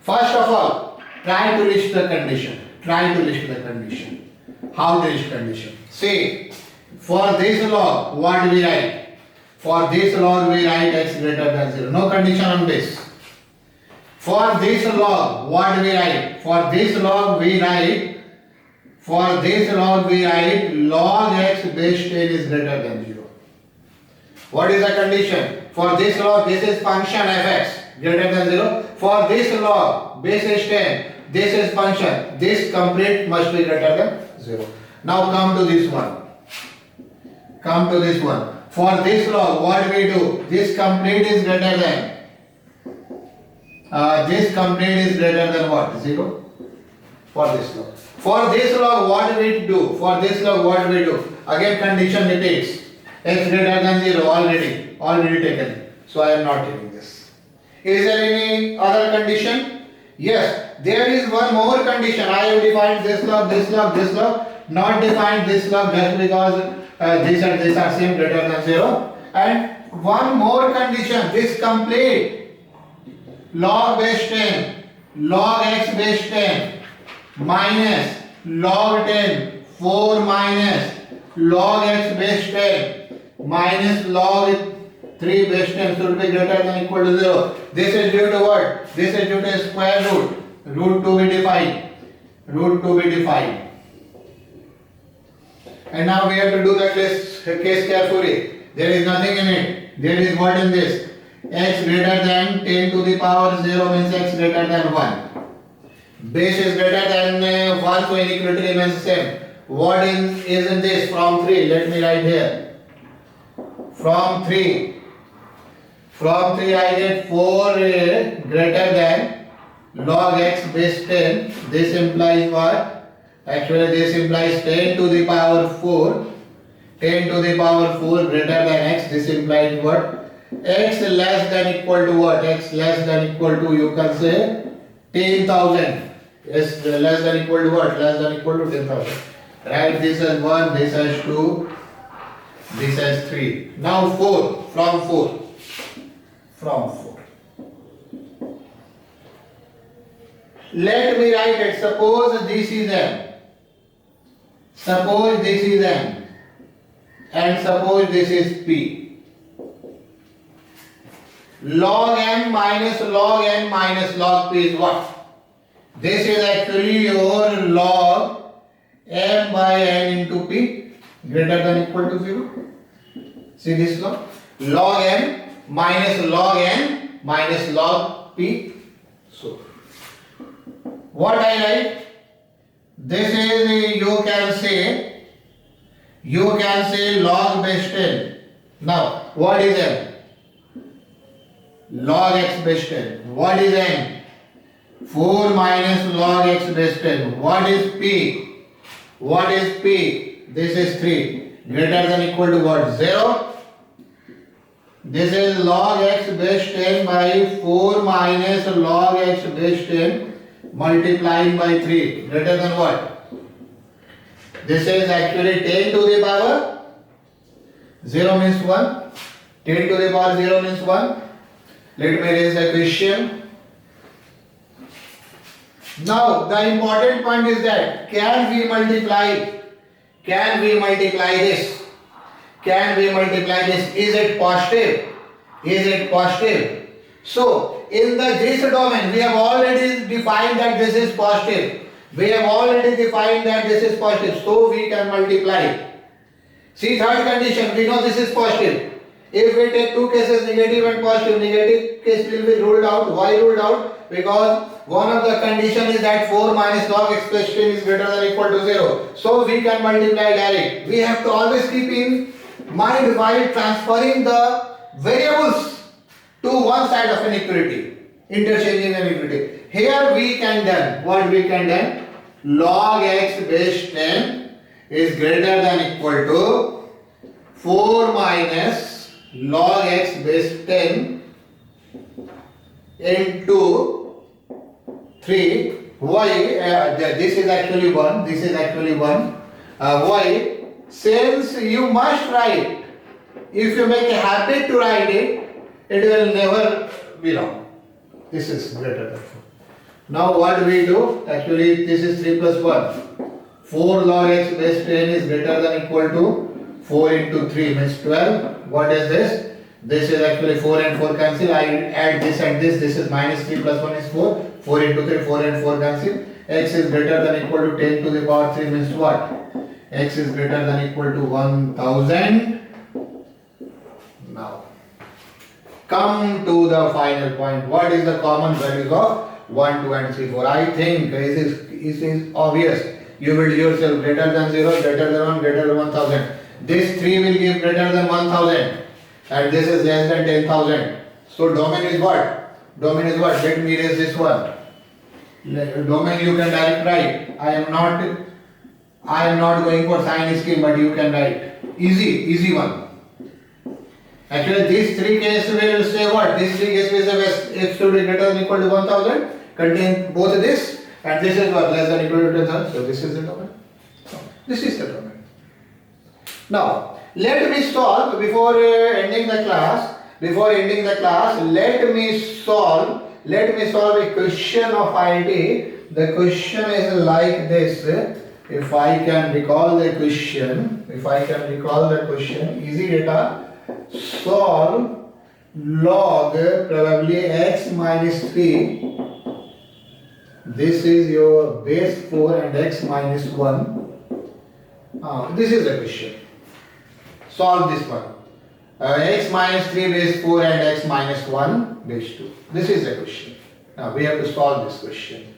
first of all, try to list the condition. How to list condition? See, for this log, what we write? For this log, we write x greater than 0. No condition on this. For this log, what we write? For this log, we write log x base 10 is greater than 0. What is the condition? For this log, this is function fx greater than 0. For this log, base is 10. This is function. This complete must be greater than 0. Now come to this one. For this log, what we do? This complete is greater than. What? 0. For this log. For this log, what we do? Again, condition repeats. X greater than 0 already taken. So I am not taking this. Is there any other condition? Yes, there is one more condition. I have defined this log, not defined this log just because this and this are same greater than 0. And one more condition, this complete log base 10, log x base 10 minus log 10, 4 minus log x base 10 minus log 3 base 10 should be greater than equal to 0. This is due to what? This is due to square root. Root to be defined. And now we have to do the case carefully. There is nothing in it. There is what in this? X greater than 10 to the power 0 means x greater than 1. Base is greater than 1, so inequality remains same. What is in this? From 3. Let me write here. From 3 I get 4 greater than log x base 10. This implies what? Actually this implies 10 to the power 4. 10 to the power 4 greater than x. This implies what? x less than equal to what? X less than equal to, you can say 10,000. Yes, less than equal to what? Less than equal to 10,000. Right, this as 1, this as 2, this as 3. Now 4, from 4. From 4. Let me write it. Suppose this is m. Suppose this is m. And suppose this is p. Log m minus log n minus log p is what? This is actually your log m by n into p greater than equal to 0. See this law? Log m minus log n minus log p. So, what I write? This is, you can say log base 10. Now, what is m? Log x base 10. What is n? 4 minus log x base 10. What is p? What is p? This is 3. Greater than equal to what? 0. This is log x base 10 by 4 minus log x base 10 multiplying by 3. Greater than what? This is actually 10 to the power 0 means 1. 10 to the power 0 means 1. Let me raise a question. Now the important point is that can we multiply this? Can we multiply this? Is it positive? Is it positive? So in this domain we have already defined that this is positive. We have already defined that this is positive. So we can multiply. See, third condition, we know this is positive. If we take two cases, negative and positive, negative case will be ruled out. Why ruled out? Because one of the condition is that 4 minus log x plus 10 is greater than or equal to 0. So we can multiply direct. We have to always keep in mind while transferring the variables to one side of an equality, interchanging an equality. Here we can done, what we can done? Log x base 10 is greater than equal to 4 minus log x base 10 into 3. Why? This is actually 1. This is actually 1. Why? Since you must write, if you make a habit to write it, it will never be wrong. This is greater than 4. Now what we do? Actually this is 3 plus 1. 4 log x base 10 is greater than equal to 4 into 3 means 12. What is this? This is actually 4 and 4 cancel. I add this and this. This is minus 3 plus 1 is 4. 4 into 3, 4 and 4 cancel. X is greater than equal to 10 to the power 3 means what? X is greater than equal to 1000. Now come to the final point. What is the common values of 1, 2 and 3, 4? I think it is obvious. You will yourself greater than 0, greater than 1, greater than 1000. This 3 will give greater than 1000 and this is less than 10,000. So domain is what? Domain is what? Let me erase this one. Domain you can direct write. I am not going for sign scheme, but you can write. Easy one. Actually, these three cases will say what? These three cases will say x should be greater than equal to 1000, contain both this, and this is what? Less than equal to 10,000. So this is the domain. This is the domain. Now, let me solve before ending the class. Let me solve a question of ID. The question is like this. If I can recall the question, easy data. Solve log probably x minus 3. This is your base 4 and x minus 1. This is the question. Solve this one. X minus 3 base 4 and x minus 1 base 2. This is the question. Now we have to solve this question.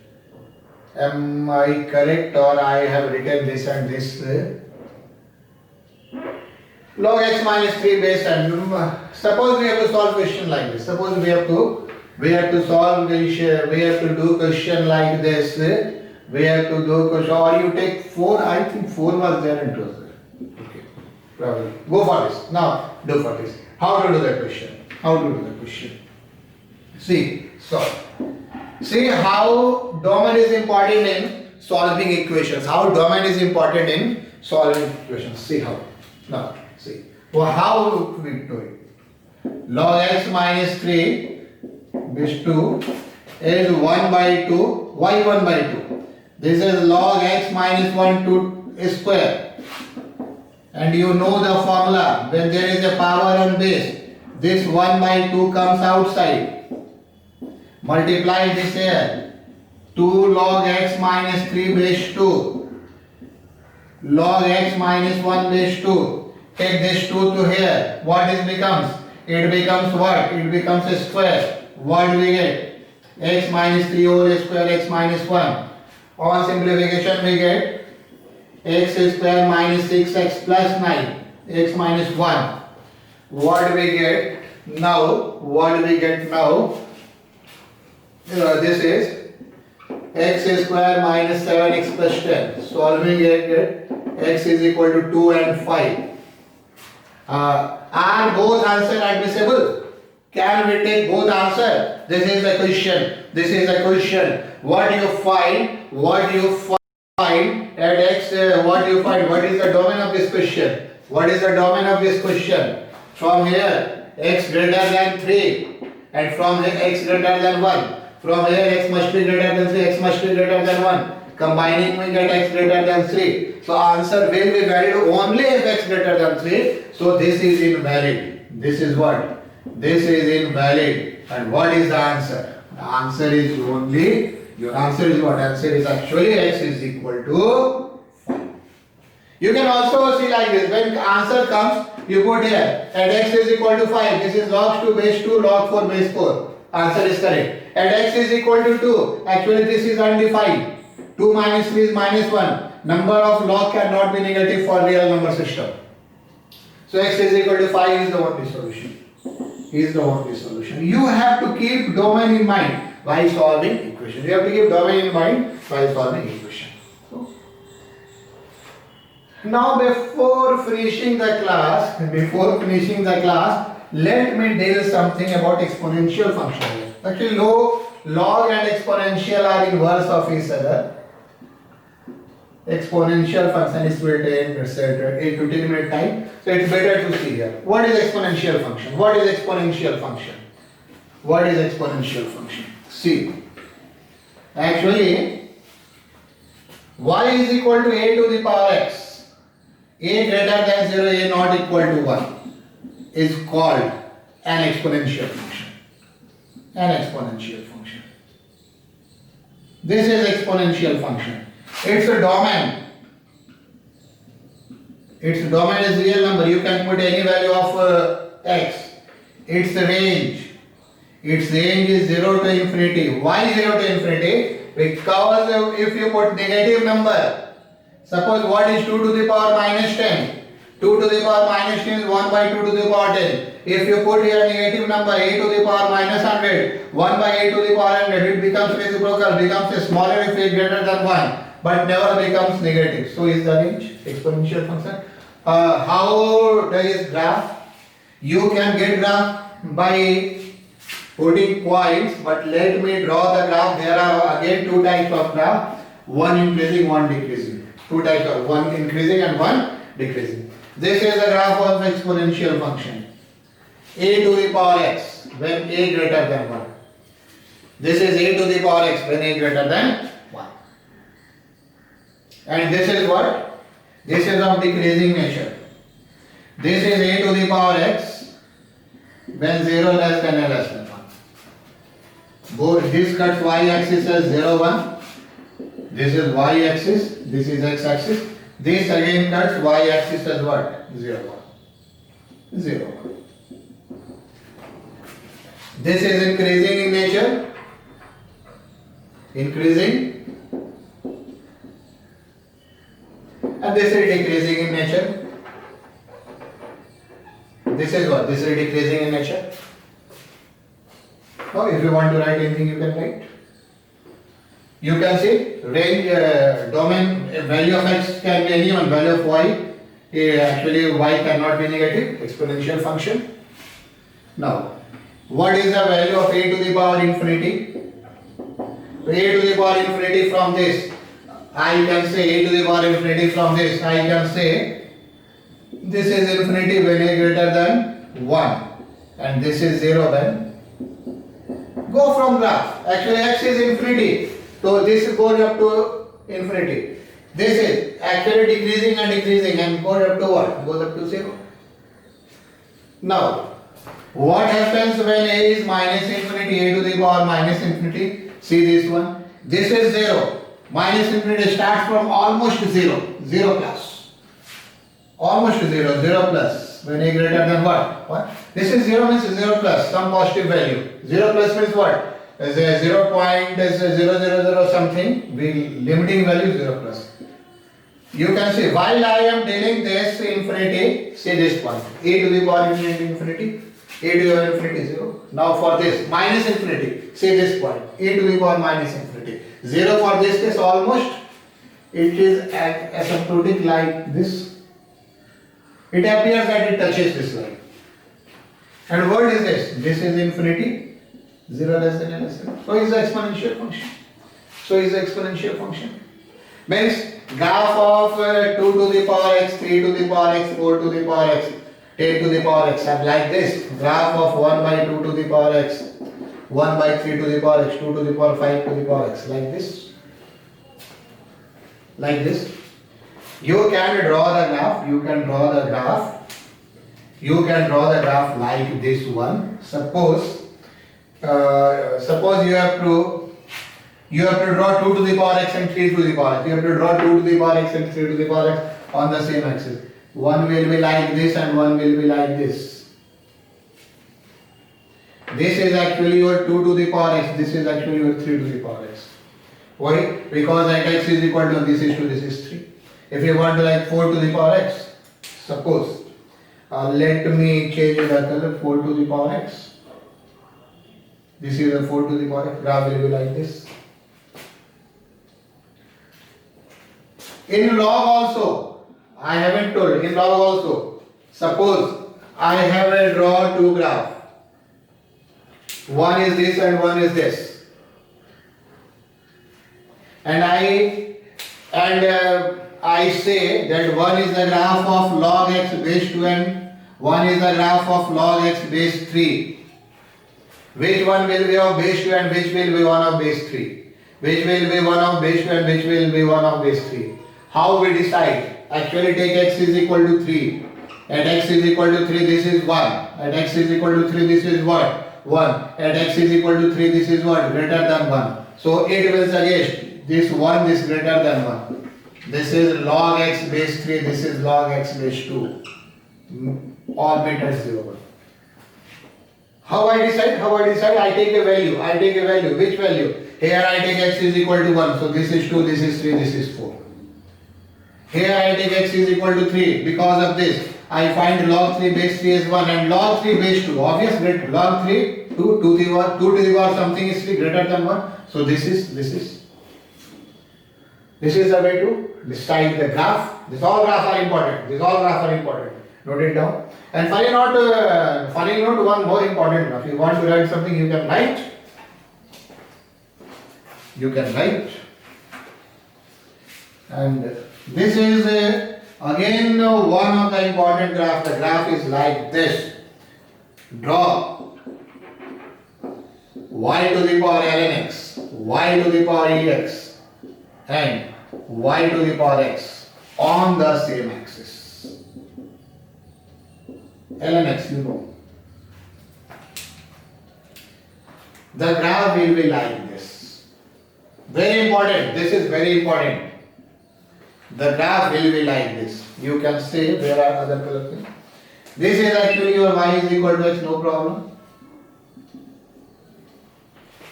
Am I correct or I have written this and this? Log x minus 3 base and suppose we have to solve question like this. Suppose we have to solve this, we have to do question like this. We have to do question, or you take 4. I think 4 was there and 2 was there. Okay, probably go for this. Now do for this. How to do that question? How to do the question? See, so see how domain is important in solving equations. How domain is important in solving equations. See how. Now, see. Well, how we do it? Log x minus 3 base 2 is 1 by 2. Why 1 by 2? This is log x minus 1 2 square. And you know the formula. When there is a power on base, this 1 by 2 comes outside. Multiply this here. 2 log x minus 3 base 2. Log x minus 1 base 2. Take this 2 to here. What it becomes? It becomes what? It becomes a square. What do we get? X minus 3 whole square, x minus 1. On simplification we get x square minus 6x plus 9. X minus 1. What do we get now? What do we get now? This is x square minus 7x plus 10. Solving it, x is equal to 2 and 5. Are both answers admissible? Can we take both answers? This is the question. This is the question. What do you find? What do you find at x? What do you find? What is the domain of this question? What is the domain of this question? From here, x greater than 3, and from here, x greater than 1. From here, x must be greater than 3, x must be greater than 1. Combining, we get x greater than 3. So, answer will be valid only if x greater than 3. So, this is invalid. This is what? This is invalid. And what is the answer? The answer is only, your answer is what? Answer is actually x is equal to 5. You can also see like this. When answer comes, you put here at x is equal to 5. This is log 2 base 2, log 4 base 4. Answer is correct. At x is equal to 2. Actually this is undefined. 2 minus 3 is minus 1. Number of log cannot be negative for real number system. So x is equal to 5 is the only solution. Is the only solution. You have to keep domain in mind while solving equation. You have to keep domain in mind while solving equation. So, now before finishing the class, let me tell something about exponential function. Actually, log and exponential are inverse of each other. Exponential function is will take 8 to 10 minute time. So it's better to see here. What is exponential function? What is exponential function? What is exponential function? See. Actually, y is equal to a to the power x. A greater than 0, a not equal to 1 is called an exponential function. An exponential function. This is exponential function. Its a domain. Its domain is real number. You can put any value of x. Its range. Its range is 0 to infinity. Why 0 to infinity? Because if you put negative number, suppose what is 2 to the power minus 10? 2 to the power minus 10 is 1 by 2 to the power 10. If you put here negative number a to the power minus 100, 1 by a to the power 100, it becomes reciprocal, becomes smaller if it greater than 1. But never becomes negative. So is the range exponential function. How does it graph? You can get graph by putting points, but let me draw the graph. There are again two types of graph, one increasing, one decreasing. Two types of one increasing and one decreasing. This is the graph of exponential function. A to the power x when a greater than 1. This is a to the power x when a greater than 1. And this is what? This is of decreasing nature. This is a to the power x when 0 less than or less than 1. Both this cuts y axis as 0, 1. This is y axis, this is x axis. This again cuts y axis as what? 0, 1. 0, 1. This is increasing in nature. Increasing. And this is decreasing in nature. This is what? This is decreasing in nature. Now, if you want to write anything, you can write. You can see range, domain, value of x can be any one, value of y. Actually, y cannot be negative, exponential function. Now, What is the value of a to the power infinity? A to the power infinity from this, I can say a to the power infinity from this, I can say this is infinity when a greater than 1 and this is 0 when go from graph. Actually x is infinity, so this goes up to infinity. This is actually decreasing and goes up to what? Goes up to 0. Now, what happens when a is minus infinity, a to the power minus infinity? See this one. This is 0. Minus infinity starts from almost 0. 0 plus. Almost 0. 0 plus. When a greater than what? What? This is 0 means 0 plus. Some positive value. 0 plus means what? As a 0.000 something. Limiting value 0 plus. You can see while I am dealing this infinity, see this point. A to the power infinity. A to the power infinity 0. Now for this minus infinity, see this point. A to the power minus infinity. 0 for this case almost. It is asymptotic like this. It appears that it touches this line. And what is this? This is infinity. 0 less than n less than. So is the exponential function. Means graph of 2 to the power x, 3 to the power x, 4 to the power x, 10 to the power x are like this. Graph of 1 by 2 to the power x, 1 by 3 to the power x, 2 to the power 5 to the power x, like this. Like this. You can draw the graph. You can draw the graph like this one. Suppose you have to draw 2 to the power x and 3 to the power x. You have to draw 2 to the power x and 3 to the power x on the same axis. One will be like this and one will be like this. This is actually your 2 to the power x. This is actually your 3 to the power x. Why? Because at x is equal to this is 2, this is 3. If you want to like 4 to the power x, suppose let me change the color 4 to the power x. This is the 4 to the power x. Graph will be like this. In log also, I haven't told. In log also, suppose I have a draw two graph. One is this and one is this. And I say that one is the graph of log x base 2 and one is the graph of log x base 3. Which one will be of base 2 and which will be one of base 3? Which will be one of base 2 and which will be one of base 3? How we decide? Actually take x is equal to 3. At x is equal to 3 this is 1. At x is equal to 3 this is what? 1. At x is equal to 3 this is what? Greater than 1. So it will suggest this 1 is greater than 1. This is log x base 3, this is log x base 2. All beta 0. How I decide? I take a value. Which value? Here I take x is equal to 1. So this is 2, this is 3, this is 4. Here I take x is equal to 3. Because of this, I find log 3 base 3 is 1 and log 3 base 2. Obvious, great. Log 3, 2 to the power something is 3 greater than 1. So this is the way to decide the graph. These all graphs are important. Note it down. And funny note, one more important graph. If you want to write something, you can write. And this is again one of the important graphs. The graph is like this. Draw y to the power ln x, y to the power ex, and y to the power x on the same axis. Ln x, you know. The graph will be like this. Very important. This is very important. The graph will be like this. You can say there are other color things. This is actually your y is equal to x, no problem.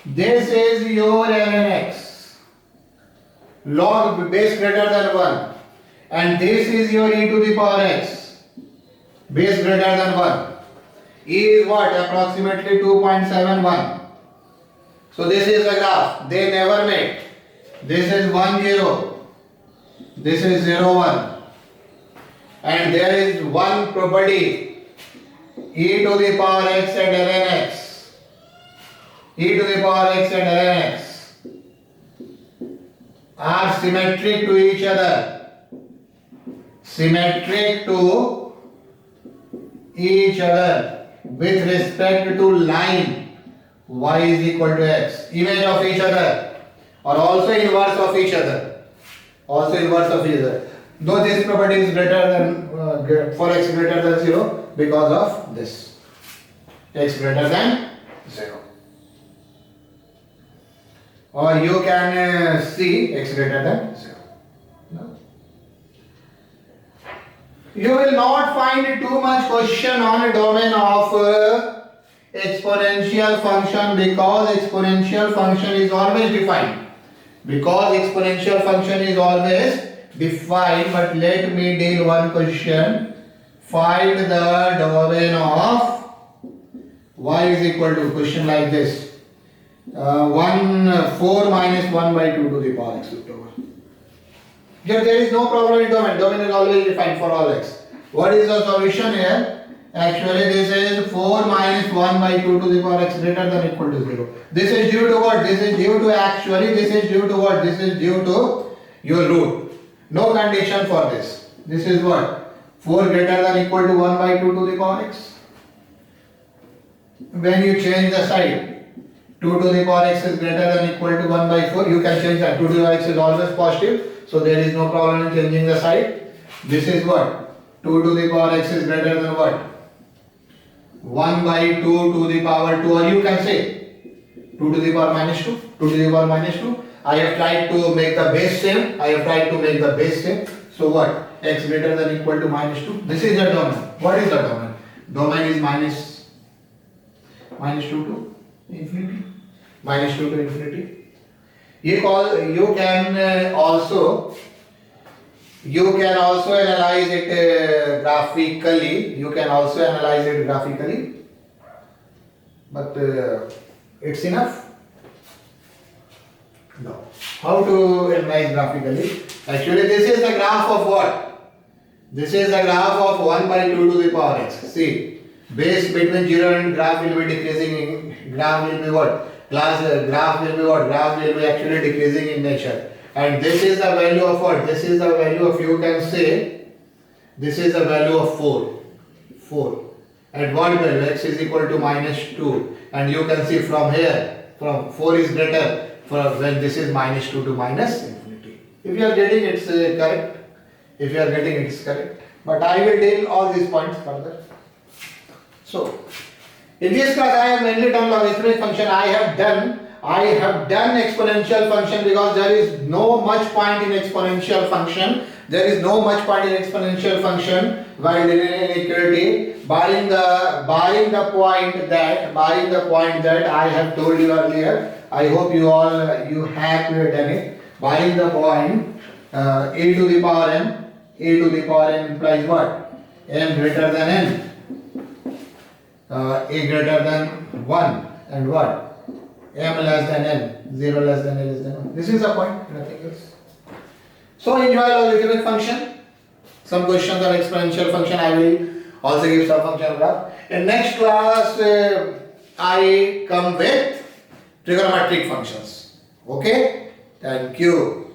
This is your ln x, log base greater than 1, and this is your e to the power x, base greater than 1. E is what? Approximately 2.71. So this is the graph. They never met. This is 1 0. This is 0 1. And there is one property, e to the power x and ln x. e to the power x and ln x are symmetric to each other. Symmetric to each other with respect to line y is equal to x. Image of each other or also inverse of each other. Also inverse of each other. Though this property is greater than for x greater than 0 because of this. X greater than 0. Or you can see x greater than 0. No. You will not find too much question on a domain of exponential function because exponential function is always defined. Because exponential function is always defined, but let me deal one question. Find the domain of y is equal to question like this. 4 minus 1 by 2 to the power x over. Here there is no problem in domain. Domain is always defined for all x. What is the solution here? Actually this is 4 minus 1 by 2 to the power x greater than or equal to 0. This is due to what? This is due to actually this is due to what? This is due to your root. No condition for this. This is what? 4 greater than or equal to 1 by 2 to the power x. When you change the side, 2 to the power x is greater than or equal to 1 by 4, you can change that. 2 to the power x is always positive, so there is no problem in changing the side. This is what? 2 to the power x is greater than what? 1 by 2 to the power 2, or you can say 2 to the power minus 2, 2 to the power minus 2. I have tried to make the base same. So what? X greater than or equal to minus 2. This is the domain. What is the domain? Domain is minus 2 to infinity. Minus 2 to infinity. You can also analyze it graphically. But it's enough? No. How to analyze graphically? Actually, this is the graph of what? This is the graph of 1 by 2 to the power x. See, base between 0 and graph will be decreasing. Graph will be what? Graph will be actually decreasing in nature. And this is the value of what? This is the value of, you can say, this is the value of 4. At what value? X is equal to minus 2. And you can see from here, from 4 is greater from when this is minus 2 to minus infinity. If you are getting it's correct. But I will deal all these points further. So, in this class I have mainly done logarithmic function. I have done exponential function because there is no much point in exponential function. While dealing inequality, barring the point that I have told you earlier. I hope you have done it. Barring the point a to the power n. A to the power n implies what? M greater than n. A greater than 1 and what? M less than n. 0 less than n less than 1. This is the point, nothing else. So enjoy logarithmic function. Some questions on exponential function. I will also give some function graph. In next class, I come with trigonometric functions. Okay? Thank you.